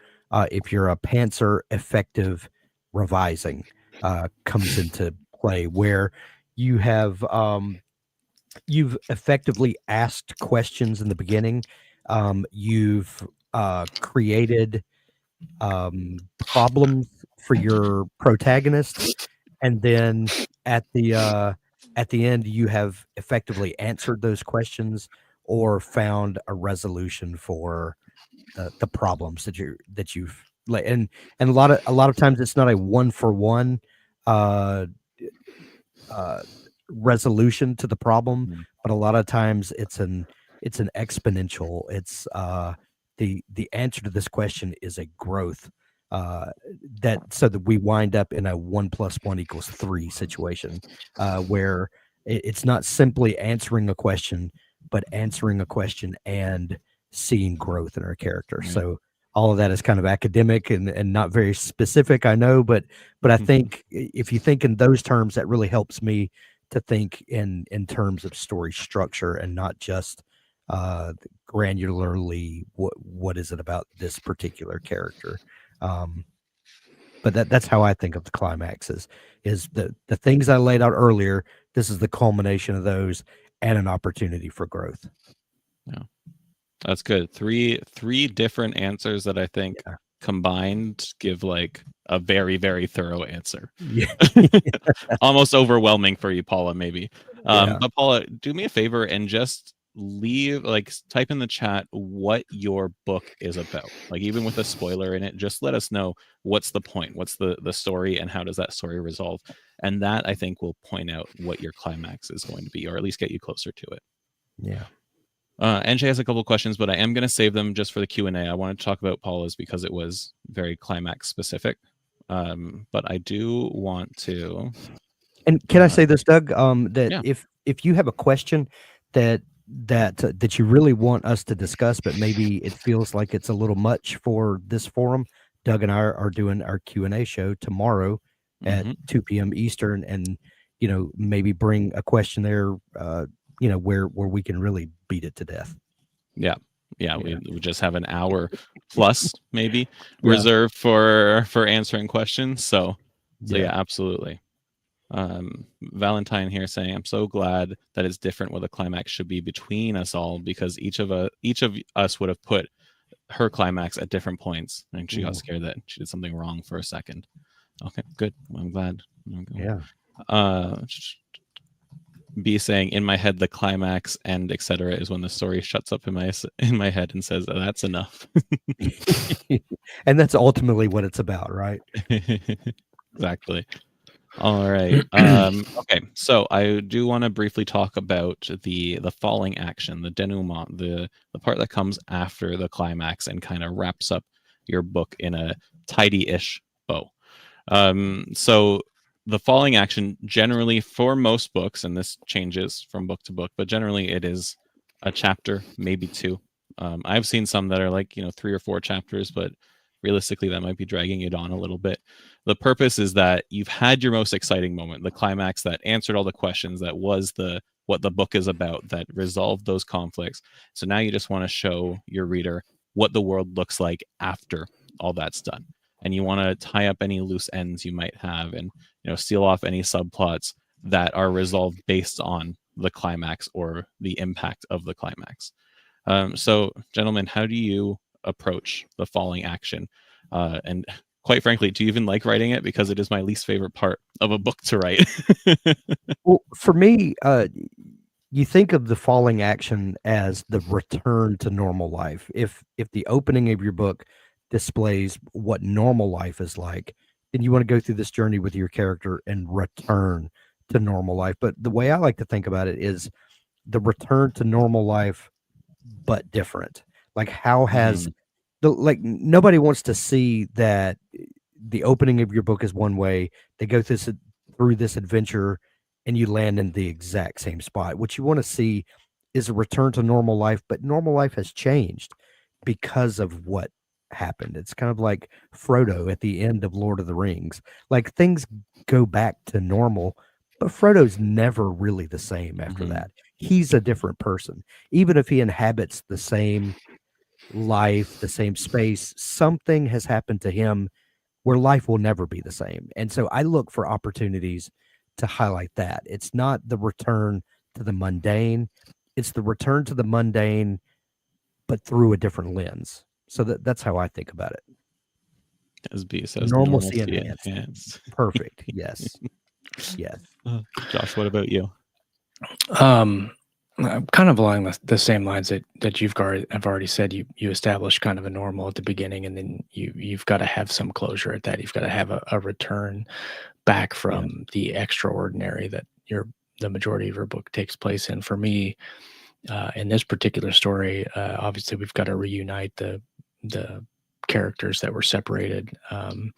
if you're a pantser, effective revising comes into play, where you have you've effectively asked questions in the beginning. You've created problems for your protagonist, and then at the end you have effectively answered those questions or found a resolution for the problems that you've and a lot of times it's not a one for one uh resolution to the problem, Mm-hmm. but a lot of times it's an exponential. It's the answer to this question is a growth, that so that we wind up in a 1+1=3 situation, where it's not simply answering a question, but answering a question and seeing growth in our character. Right. So all of that is kind of academic and not very specific, I know, but I think if you think in those terms, that really helps me to think in terms of story structure and not just granularly what is it about this particular character. But that's how I think of the climax is the things I laid out earlier. This is the culmination of those and an opportunity for growth. Yeah, that's good. Three different answers that I think combined give like a very, very thorough answer. Yeah. Almost overwhelming for you, Paula, maybe. Yeah. But Paula, do me a favor and just type in the chat what your book is about. Like, even with a spoiler in it, just let us know what's the point, what's the story, and how does that story resolve. And that, I think, will point out what your climax is going to be, or at least get you closer to it. Yeah. NJ has a couple questions, but I am going to save them just for the Q&A. I wanted to talk about Paula's because it was very climax specific. But I do want to. And can I say this, Doug? That Yeah. if you have a question that you really want us to discuss, but maybe it feels like it's a little much for this forum, Doug and I are doing our Q&A show tomorrow at 2 p.m. Eastern, and maybe bring a question there, where we can really beat it to death. Yeah. We just have an hour plus maybe Yeah. reserved for answering questions. So yeah, absolutely. Valentine here saying, I'm so glad that it's different what the climax should be between us all, because each of us would have put her climax at different points, and she got scared that she did something wrong for a second. Okay, good. I'm glad. Yeah. B saying, in my head the climax and etc. is when the story shuts up in my head and says, that's enough. And that's ultimately what it's about, right? Exactly. All right. Okay, so I do want to briefly talk about the falling action, the denouement, the part that comes after the climax and kind of wraps up your book in a tidy-ish bow. So the falling action, generally for most books, and this changes from book to book, but generally it is a chapter, maybe two. I've seen some that are like 3 or 4 chapters, but realistically that might be dragging it on a little bit. The purpose is that you've had your most exciting moment, the climax that answered all the questions, that was what the book is about, that resolved those conflicts. So now you just want to show your reader what the world looks like after all that's done, and you want to tie up any loose ends you might have, and seal off any subplots that are resolved based on the climax or the impact of the climax. So, gentlemen, how do you approach the falling action? And quite frankly, do you even like writing it? Because it is my least favorite part of a book to write. Well, for me, you think of the falling action as the return to normal life. If the opening of your book displays what normal life is like, then you want to go through this journey with your character and return to normal life. But the way I like to think about it is the return to normal life, but different. Like, how has nobody wants to see that the opening of your book is one way, they go through this adventure, and you land in the exact same spot. What you want to see is a return to normal life, but normal life has changed because of what happened. It's kind of like Frodo at the end of Lord of the Rings. Like, things go back to normal, but Frodo's never really the same after that. He's a different person. Even if he inhabits the same life, the same space, something has happened to him where life will never be the same. And so I look for opportunities to highlight that. It's not the return to the mundane, it's the return to the mundane, but through a different lens. So that's how I think about it. As B says, Normalcy enhanced. enhanced. Perfect. Yes. Yes. Josh, what about you? Kind of along the same lines that have already said. You establish kind of a normal at the beginning, and then you've got to have some closure at that. You've got to have a return back from the extraordinary that the majority of your book takes place in. For me, in this particular story, obviously we've got to reunite the characters that were separated. I'm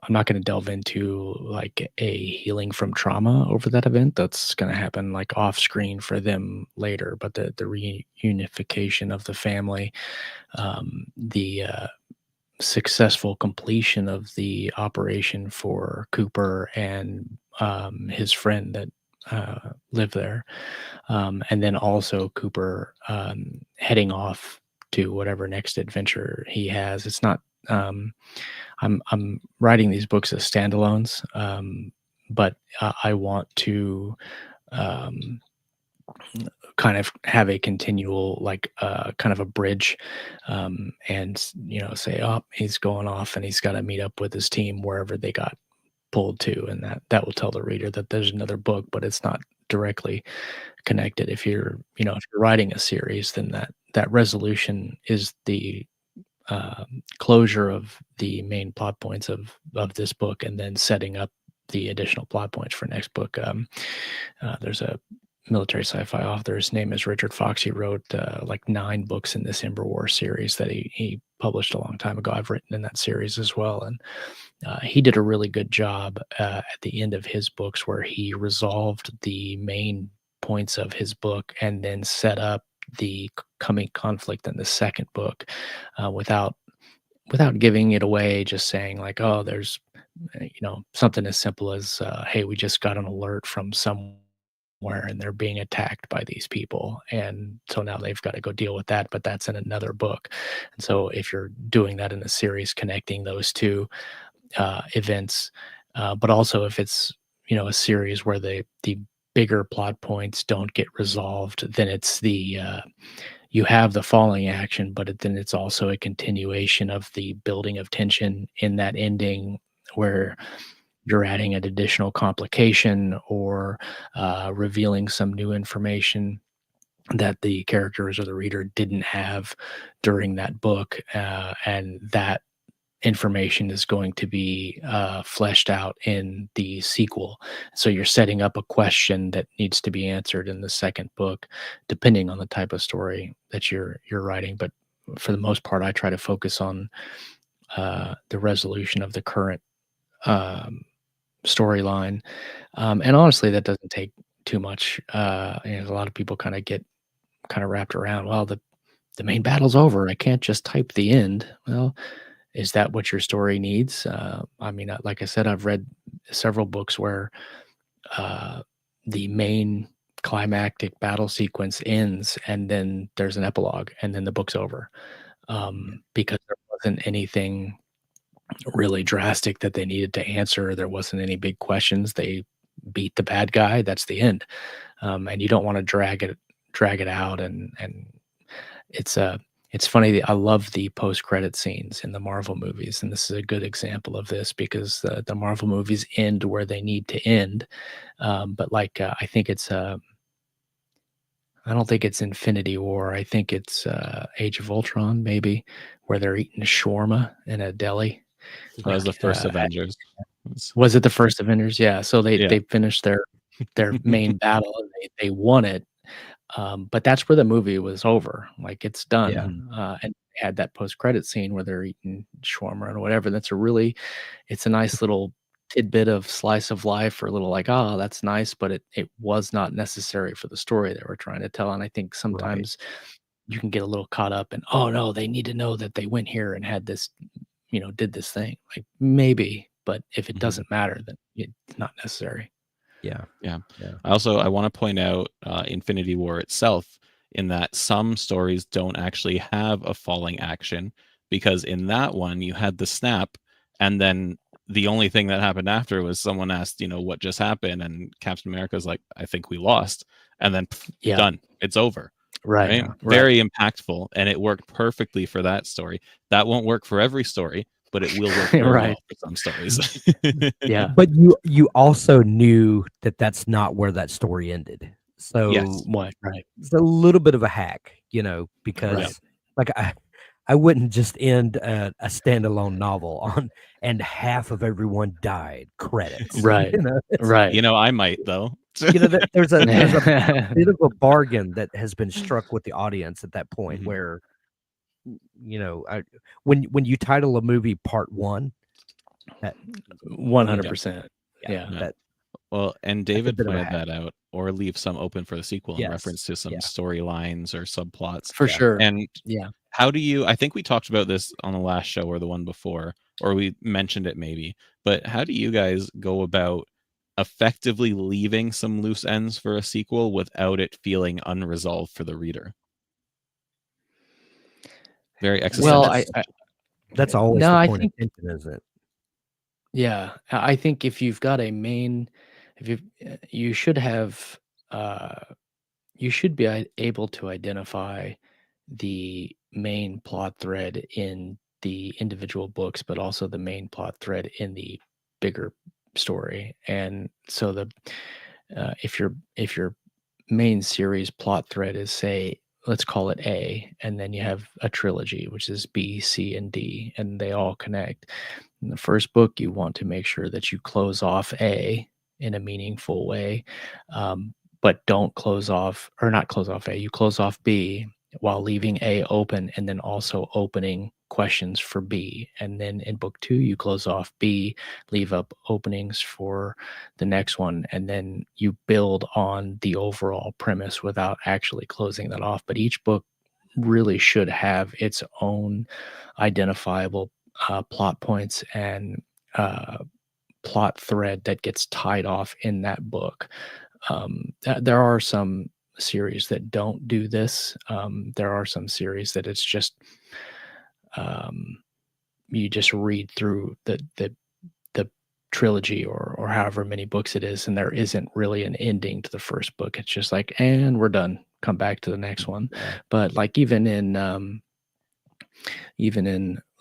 not going to delve into like a healing from trauma over that event. That's going to happen like off screen for them later. But the reunification of the family, the successful completion of the operation for Cooper and his friend that lived there, and then also Cooper heading off to whatever next adventure he has. It's not. I'm writing these books as standalones, but I want to kind of have a continual, like, kind of a bridge, and say, oh, he's going off and he's got to meet up with his team wherever they got pulled to, and that will tell the reader that there's another book, but it's not directly connected. If you're writing a series, then that resolution is the closure of the main plot points of this book, and then setting up the additional plot points for next book. There's a military sci-fi author. His name is Richard Fox. He wrote like 9 books in this Ember War series that he published a long time ago. I've written in that series as well, and he did a really good job at the end of his books where he resolved the main points of his book and then set up the coming conflict in the second book, without giving it away, just saying like, oh, there's something as simple as hey, we just got an alert from somewhere and they're being attacked by these people, and so now they've got to go deal with that, but that's in another book. And so if you're doing that in a series, connecting those two events, but also if it's a series where the bigger plot points don't get resolved, then it's you have the falling action, but then it's also a continuation of the building of tension in that ending, where you're adding an additional complication or revealing some new information that the characters or the reader didn't have during that book, and that information is going to be fleshed out in the sequel. So you're setting up a question that needs to be answered in the second book, depending on the type of story that you're writing. But for the most part, I try to focus on the resolution of the current storyline. And honestly, that doesn't take too much. A lot of people kind of get kind of wrapped around, well, the main battle's over. I can't just type the end. Well, is that what your story needs? I mean, like I said, I've read several books where the main climactic battle sequence ends, and then there's an epilogue, and then the book's over, because there wasn't anything really drastic that they needed to answer. There wasn't any big questions. They beat the bad guy. That's the end. And you don't want to drag it out. And it's funny. I love the post credit scenes in the Marvel movies, and this is a good example of this because the Marvel movies end where they need to end. But like I think it's I don't think it's Infinity War. I think it's Age of Ultron, maybe, where they're eating shawarma in a deli. That was the first uh, Avengers. Was it the first Avengers? Yeah. So Yeah. they finished their main battle and they won it. But that's where the movie was over. Like it's done. Yeah. And they had that post credit scene where they're eating shawarma or whatever. It's a nice little tidbit of slice of life, or a little like, oh, that's nice, but it was not necessary for the story they were trying to tell. And I think Right. sometimes you can get a little caught up in, oh no, they need to know that they went here and had this, did this thing. Like maybe, but if it Mhm. doesn't matter, then it's not necessary. Yeah. Yeah. Yeah. I want to point out Infinity War itself, in that some stories don't actually have a falling action, because in that one you had the snap, and then the only thing that happened after was someone asked, what just happened, and Captain America's like, I think we lost, and then Yeah. done. It's over. Right. Right? Yeah. Very impactful, and it worked perfectly for that story. That won't work for every story, but it will work very Right. well for some stories. Yeah. But you also knew that that's not where that story ended. So Yes. What? Right. it's a little bit of a hack, because Right. like I wouldn't just end a standalone novel on and half of everyone died credits. Right. It's, Right. I might though. there's a bit of a bargain that has been struck with the audience at that point Mhm. where when you title a movie Part 1, that 100%. Yeah. Yeah. that Well, and that's a David bit of a pointed hack. that out, or leave some open for the sequel in Yes. reference to some Yeah. storylines or subplots. For Yeah. sure. And Yeah. how do you, I think we talked about this on the last show or the one before, or we mentioned it maybe, but how do you guys go about effectively leaving some loose ends for a sequel without it feeling unresolved for the reader? Very existential. Well, That's always no, the I point think, of tension, isn't it? yeah, I think if you've got you should have, you should be able to identify the main plot thread in the individual books, but also the main plot thread in the bigger story. And so if your main series plot thread is, say, let's call it A, and then you have a trilogy, which is B, C, and D, and they all connect. In the first book, you want to make sure that you close off A in a meaningful way, but don't close off, or not close off A, you close off B while leaving A open, and then also opening questions for B. And then in book 2, you close off B, leave up openings for the next one, and then you build on the overall premise without actually closing that off. But each book really should have its own identifiable plot points and plot thread that gets tied off in that book. There are some series that don't do this. There are some series that it's just you just read through the trilogy or however many books it is, and there isn't really an ending to the first book. It's just like, and we're done. Come back to the next one. But like even in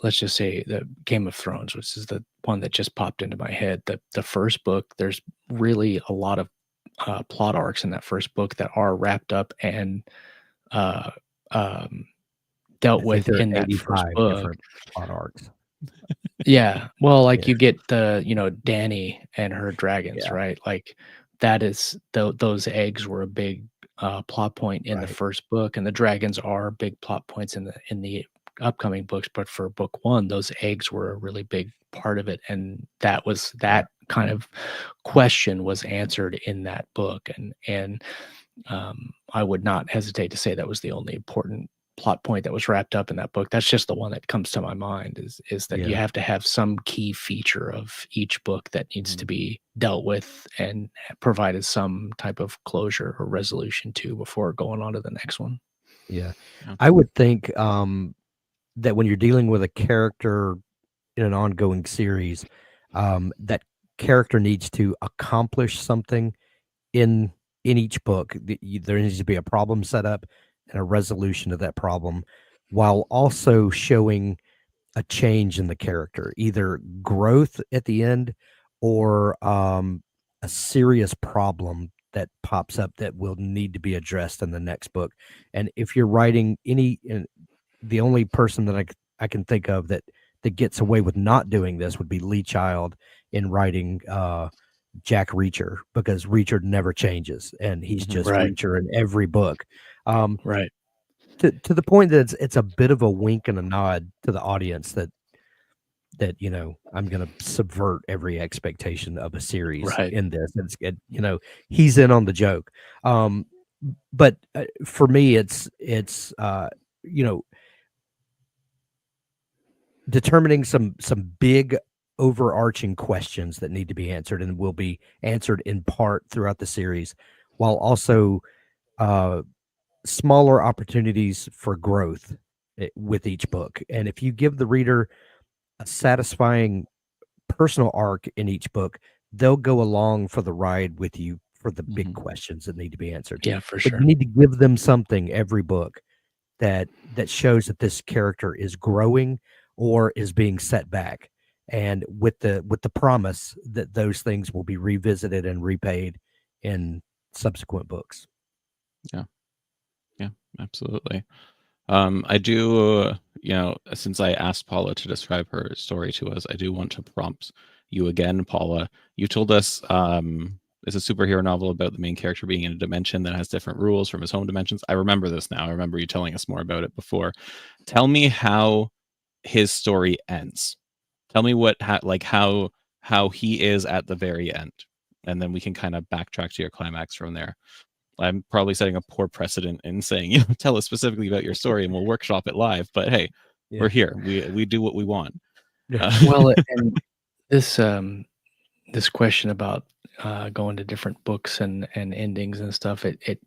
let's just say the Game of Thrones, which is the one that just popped into my head, the first book, there's really a lot of plot arcs in that first book that are wrapped up and uh, dealt I think with there are in that first 85 book. different plot arcs. Yeah. Well, like Yeah. you get Dany and her dragons, Yeah. right? Like that is those eggs were a big plot point in the Right. first book, and the dragons are big plot points in the upcoming books. But for book 1, those eggs were a really big part of it, and that kind of question was answered in that book, and I would not hesitate to say that was the only important plot point that was wrapped up in that book. That's just the one that comes to my mind, is that you have to have some key feature of each book that needs to be dealt with and provided some type of closure or resolution to before going on to the next one. Yeah. I would think that when you're dealing with a character in an ongoing series, that character needs to accomplish something in each book. There needs to be a problem set up and a resolution of that problem, while also showing a change in the character, either growth at the end or a serious problem that pops up that will need to be addressed in the next book. And if you're writing the only person that I can think of that gets away with not doing this would be Lee Child in writing Jack Reacher, because Reacher never changes and he's just Reacher in every book. Right. To the point that it's a bit of a wink and a nod to the audience that I'm going to subvert every expectation of a series in this. He's in on the joke. But for me, it's determining some big overarching questions that need to be answered and will be answered in part throughout the series, while also smaller opportunities for growth with each book. And if you give the reader a satisfying personal arc in each book, they'll go along for the ride with you for the big questions that need to be answered. Yeah, for But sure. you need to give them something every book that shows that this character is growing or is being set back, and with the promise that those things will be revisited and repaid in subsequent books. Yeah, absolutely. I do, since I asked Paula to describe her story to us, I do want to prompt you again, Paula. You told us it's a superhero novel about the main character being in a dimension that has different rules from his home dimensions. I remember this now. I remember you telling us more about it before. Tell me how his story ends. Tell me how he is at the very end, and then we can kind of backtrack to your climax from there. I'm probably setting a poor precedent in saying, tell us specifically about your story and we'll workshop it live. But hey, we're here. We do what we want. Well, and this this question about going to different books and endings and stuff, it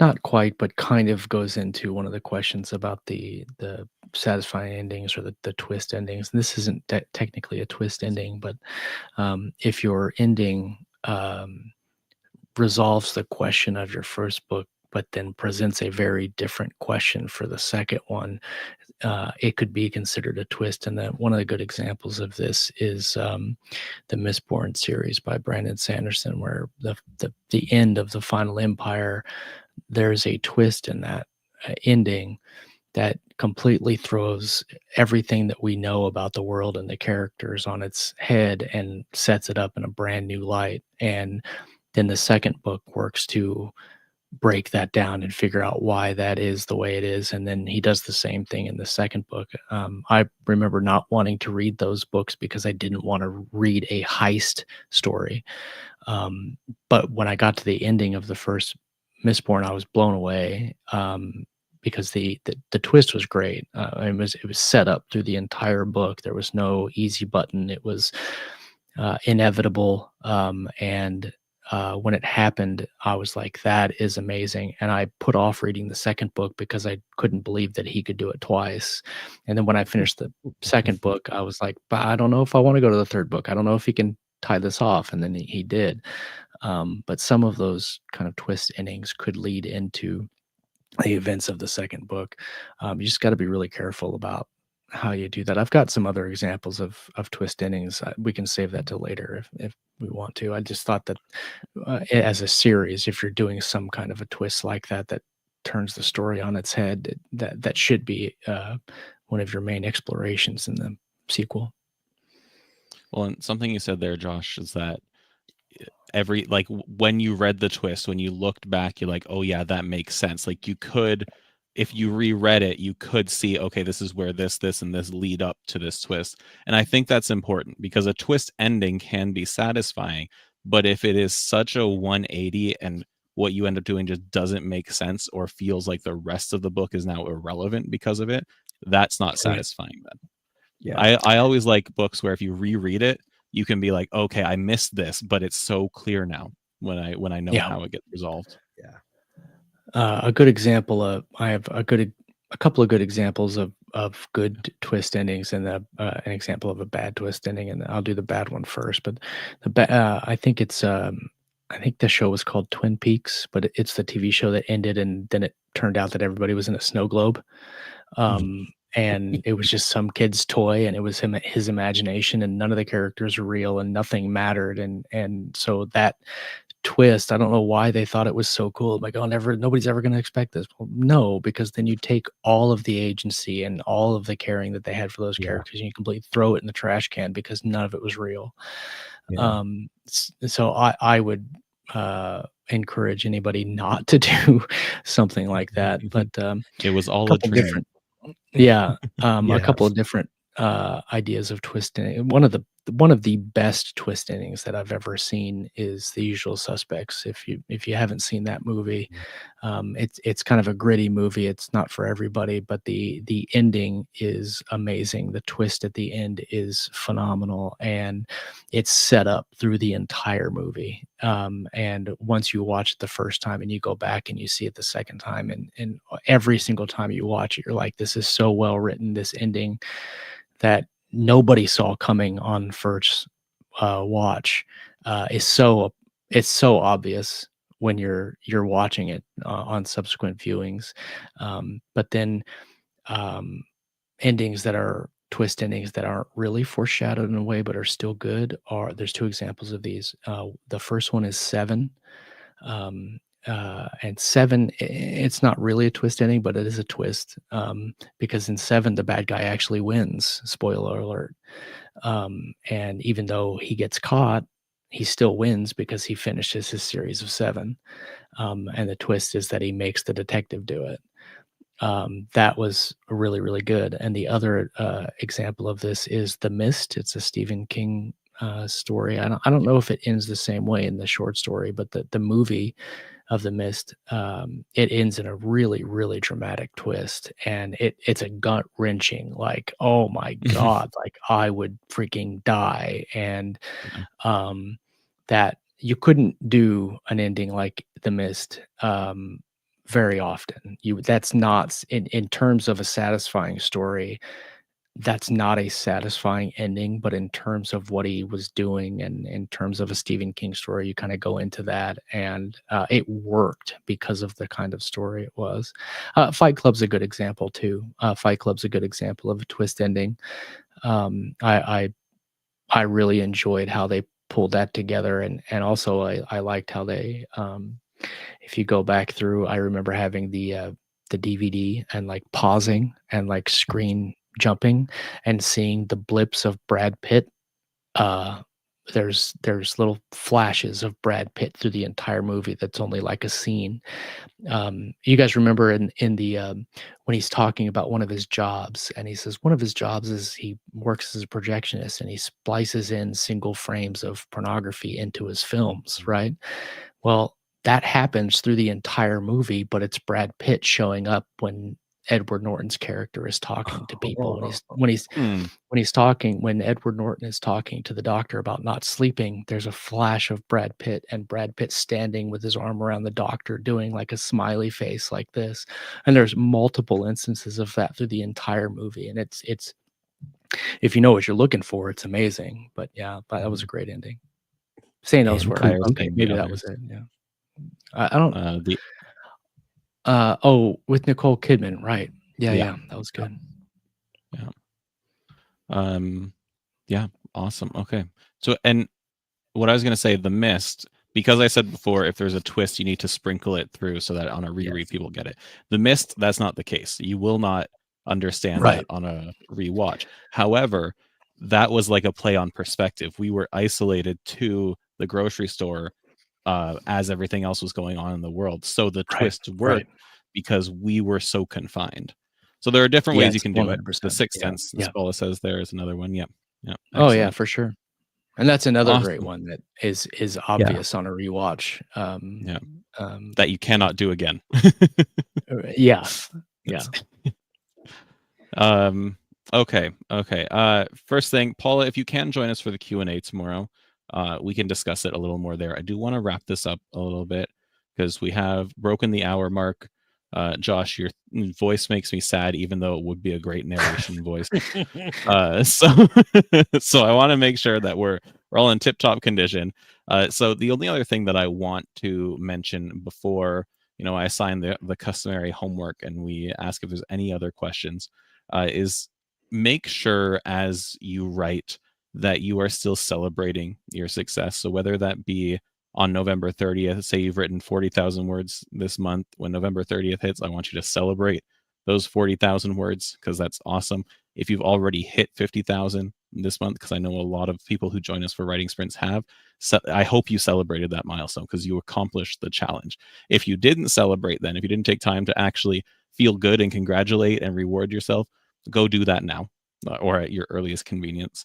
not quite, but kind of goes into one of the questions about the satisfying endings or the twist endings. And this isn't technically a twist ending, but if your ending resolves the question of your first book, but then presents a very different question for the second one, it could be considered a twist. And that one of the good examples of this is the Mistborn series by Brandon Sanderson, where the end of the Final Empire, there's a twist in that ending that completely throws everything that we know about the world and the characters on its head and sets it up in a brand new light. And then the second book works to break that down and figure out why that is the way it is. And then he does the same thing in the second book. I remember not wanting to read those books because I didn't want to read a heist story. But when I got to the ending of the first Mistborn, I was blown away because the twist was great. It was set up through the entire book. There was no easy button. It was inevitable. And when it happened, I was like, that is amazing. And I put off reading the second book because I couldn't believe that he could do it twice. And then when I finished the second book, I was like, but I don't know if I want to go to the third book. I don't know if he can tie this off. And then he did. But some of those kind of twist endings could lead into the events of the second book. You just got to be really careful about how you do that. I've got some other examples of twist endings. We can save that till later if we want to. I just thought that as a series, if you're doing some kind of a twist like that turns the story on its head, that should be one of your main explorations in the sequel. Well, and something you said there, Josh, is that when you read the twist, when you looked back, you're like, oh yeah, that makes sense. Like you could, if you reread it, you could see, okay, this is where this and this lead up to this twist. And I think that's important because a twist ending can be satisfying, but if it is such a 180 and what you end up doing just doesn't make sense or feels like the rest of the book is now irrelevant because of it, that's not satisfying then. Yeah. I always like books where if you reread it, you can be like, okay, I missed this, but it's so clear now when I know how it gets resolved. Yeah. A good example of I have a couple of good examples of good twist endings, and an example of a bad twist ending, and I'll do the bad one first. But I think it's I think the show was called Twin Peaks, but it's the TV show that ended, and then it turned out that everybody was in a snow globe. And it was just some kid's toy, and it was his imagination, and none of the characters were real, and nothing mattered. And so that twist, I don't know why they thought it was so cool. Like, oh, nobody's ever going to expect this. Well, no, because then you take all of the agency and all of the caring that they had for those characters, and you completely throw it in the trash can because none of it was real. So I would encourage anybody not to do something like that. But it was all a dream. Different, a couple of different ideas of twist ending. One of the best twist endings that I've ever seen is The Usual Suspects. If you haven't seen that movie, it's kind of a gritty movie. It's not for everybody, but the ending is amazing. The twist at the end is phenomenal, and it's set up through the entire movie. And once you watch it the first time and you go back and you see it the second time, and every single time you watch it, you're like, this is so well written. This ending that nobody saw coming on first watch it's so obvious when you're watching it on subsequent viewings. But then endings that are twist endings that aren't really foreshadowed in a way but are still good there's two examples of these. The first one is Seven. And Seven, it's not really a twist ending, but it is a twist, because in Seven, the bad guy actually wins. Spoiler alert. And even though he gets caught, he still wins because he finishes his series of 7. And the twist is that he makes the detective do it. That was really, really good. And the other example of this is The Mist. It's a Stephen King story. I don't know if it ends the same way in the short story, but the movie of The Mist, it ends in a really, really dramatic twist, and it's a gut wrenching, like, oh my god, like I would freaking die. And that you couldn't do an ending like The Mist very often. That's not in terms of a satisfying story. That's not a satisfying ending, but in terms of what he was doing and in terms of a Stephen King story, you kind of go into that, and it worked because of the kind of story it was. Fight Club's a good example too. Fight Club's a good example of a twist ending. I really enjoyed how they pulled that together, and also I liked how they, if you go back through, I remember having the DVD and like pausing and like screen jumping and seeing the blips of Brad Pitt. There's little flashes of Brad Pitt through the entire movie that's only like a scene. You guys remember in the when he's talking about one of his jobs, and he says one of his jobs is he works as a projectionist and he splices in single frames of pornography into his films, right? Well, that happens through the entire movie, but it's Brad Pitt showing up when Edward Norton's character is talking to people. When Edward Norton is talking to the doctor about not sleeping, there's a flash of Brad Pitt, and Brad Pitt standing with his arm around the doctor doing like a smiley face like this. And there's multiple instances of that through the entire movie. And it's if you know what you're looking for, it's amazing. But yeah, that was a great ending. St. Elsewhere. Okay, maybe that was it. Yeah. I don't with Nicole Kidman, right? Yeah, that was good. Yeah, awesome. Okay, so, and what I was going to say, The Mist, because I said before, if there's a twist, you need to sprinkle it through so that on a reread people get it. The Mist, that's not the case. You will not understand that on a rewatch. However, that was like a play on perspective. We were isolated to the grocery store as everything else was going on in the world, so the twist worked because we were so confined. So there are different ways you can do 100%. It. The Sixth Sense, Spola says, there is another one. Yeah. Oh yeah, for sure. And that's another great one that is obvious on a rewatch. that you cannot do again. Yeah. Okay. First thing, Paula, if you can join us for the Q&A tomorrow, we can discuss it a little more there. I do want to wrap this up a little bit because we have broken the hour mark. Josh, your voice makes me sad, even though it would be a great narration voice. So I want to make sure that we're all in tip-top condition. So the only other thing that I want to mention before I assign the customary homework and we ask if there's any other questions, is make sure as you write that you are still celebrating your success. So whether that be on November 30th, say you've written 40,000 words this month, when November 30th hits, I want you to celebrate those 40,000 words because that's awesome. If you've already hit 50,000 this month, because I know a lot of people who join us for writing sprints have, so I hope you celebrated that milestone because you accomplished the challenge. If you didn't celebrate, then if you didn't take time to actually feel good and congratulate and reward yourself, go do that now or at your earliest convenience.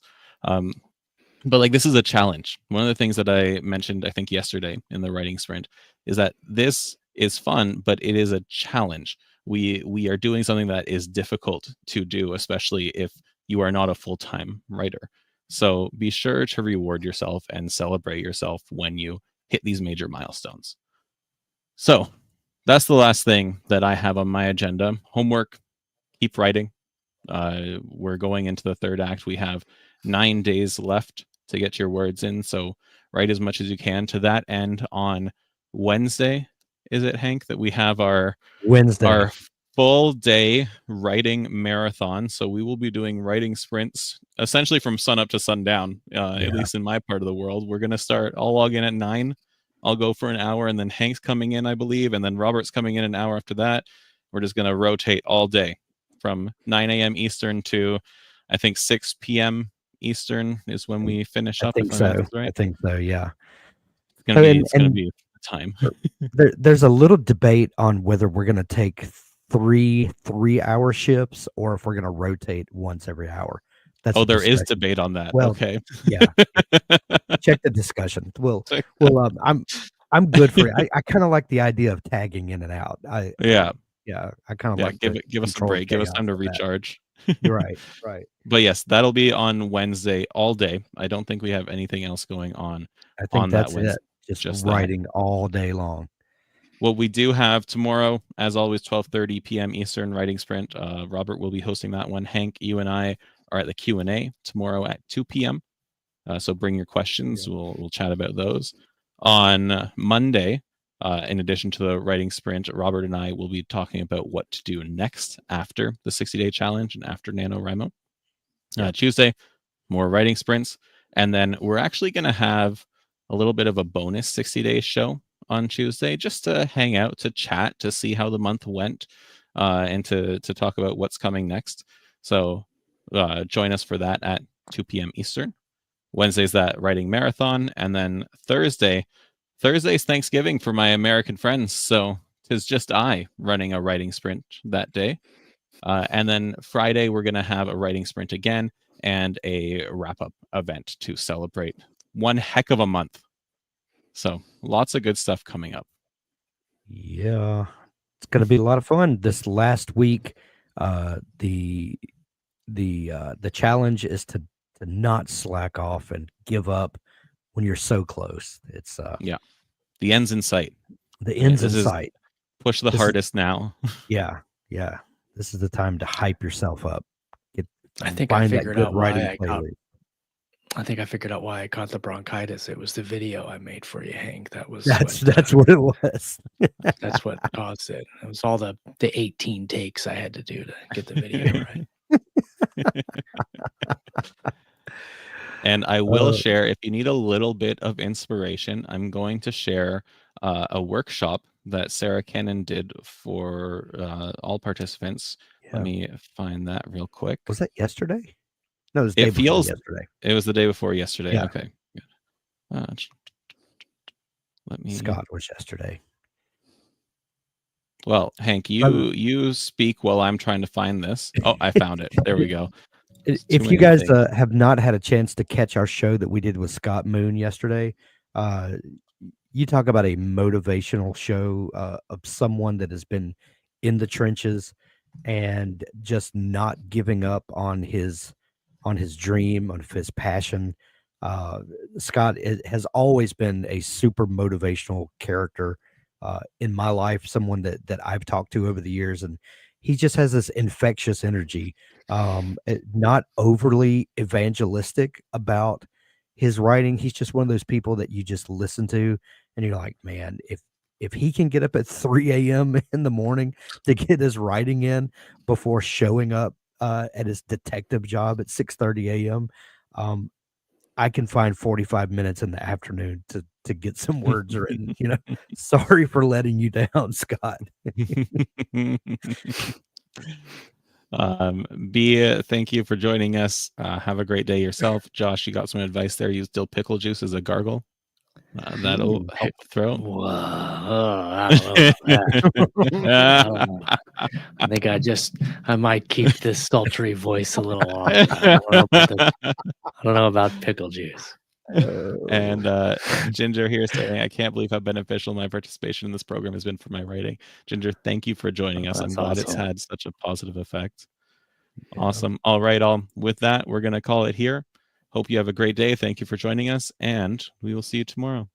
But like, this is a challenge. One of the things that I mentioned, I think yesterday in the writing sprint, is that this is fun, but it is a challenge. We are doing something that is difficult to do, especially if you are not a full-time writer. So be sure to reward yourself and celebrate yourself when you hit these major milestones. So that's the last thing that I have on my agenda. Homework, keep writing. We're going into the third act. We have 9 days left to get your words in. So write as much as you can. To that end, on Wednesday, is it, Hank, that we have our full day writing marathon? So we will be doing writing sprints essentially from sun up to sundown, at least in my part of the world. We're going to start, I'll log in at 9. I'll go for an hour, and then Hank's coming in, I believe, and then Robert's coming in an hour after that. We're just going to rotate all day from 9 a.m. Eastern to, I think, 6 p.m. Eastern is when we finish up. I think so. Right? I think so. Yeah. It's going to be time. There's a little debate on whether we're going to take 3-hour shifts or if we're going to rotate once every hour. There is debate on that. Well, okay. Yeah. Check the discussion. I'm good for it. I kind of like the idea of tagging in and out. I kind of like give us a break. Give us time to recharge. You're right. Right. But yes, that'll be on Wednesday all day. I don't think we have anything else going on. I think that's it. Just writing all day long. What we do have tomorrow, as always, 12:30 p.m. Eastern writing sprint. Robert will be hosting that one. Hank, you and I are at the Q&A tomorrow at 2 p.m. So bring your questions. Yeah. We'll chat about those. On Monday, in addition to the writing sprint, Robert and I will be talking about what to do next after the 60-day challenge and after NaNoWriMo. Tuesday, more writing sprints. And then we're actually going to have a little bit of a bonus 60-day show on Tuesday, just to hang out, to chat, to see how the month went, and to talk about what's coming next. So join us for that at 2 p.m. Eastern. Wednesday's that writing marathon. And then Thursday's Thanksgiving for my American friends. So it's just I running a writing sprint that day. And then Friday, we're going to have a writing sprint again and a wrap-up event to celebrate one heck of a month. So lots of good stuff coming up. Yeah, it's going to be a lot of fun. This last week, the challenge is to not slack off and give up when you're so close. It's the end's in sight. The end's in sight. Push the hardest now. Yeah. This is the time to hype yourself up. I think I figured out why I figured out why I caught the bronchitis. It was the video I made for you, Hank. That's what it was. That's what caused it. It was all the 18 takes I had to do to get the video right. And I will share, if you need a little bit of inspiration, I'm going to share a workshop that Sarah Cannon did for all participants. Yeah. Let me find that real quick. Was that yesterday? No, it was the day before yesterday. It was the day before yesterday. Yeah. Okay. Good. Scott was yesterday. Well, Hank, you speak while I'm trying to find this. Oh, I found it. There we go. If you guys have not had a chance to catch our show that we did with Scott Moon yesterday, you talk about a motivational show of someone that has been in the trenches and just not giving up on his dream, on his passion. Uh, Scott has always been a super motivational character in my life, someone that I've talked to over the years, and he just has this infectious energy. Not overly evangelistic about his writing. He's just one of those people that you just listen to, and you're like, man, if he can get up at 3 a.m. in the morning to get his writing in before showing up at his detective job at 6:30 a.m., I can find 45 minutes in the afternoon to get some words written. Sorry for letting you down, Scott. Thank you for joining us. Have a great day yourself. Josh, you got some advice there. Use dill pickle juice as a gargle. That'll help the throat. Whoa, I don't know about that. I think I might keep this sultry voice a little off. I don't know about pickle juice. And Ginger here saying, I can't believe how beneficial my participation in this program has been for my writing. Ginger, thank you for joining us. I'm glad it's had such a positive effect. Awesome. All right, all. With that, we're going to call it here. Hope you have a great day. Thank you for joining us, and we will see you tomorrow.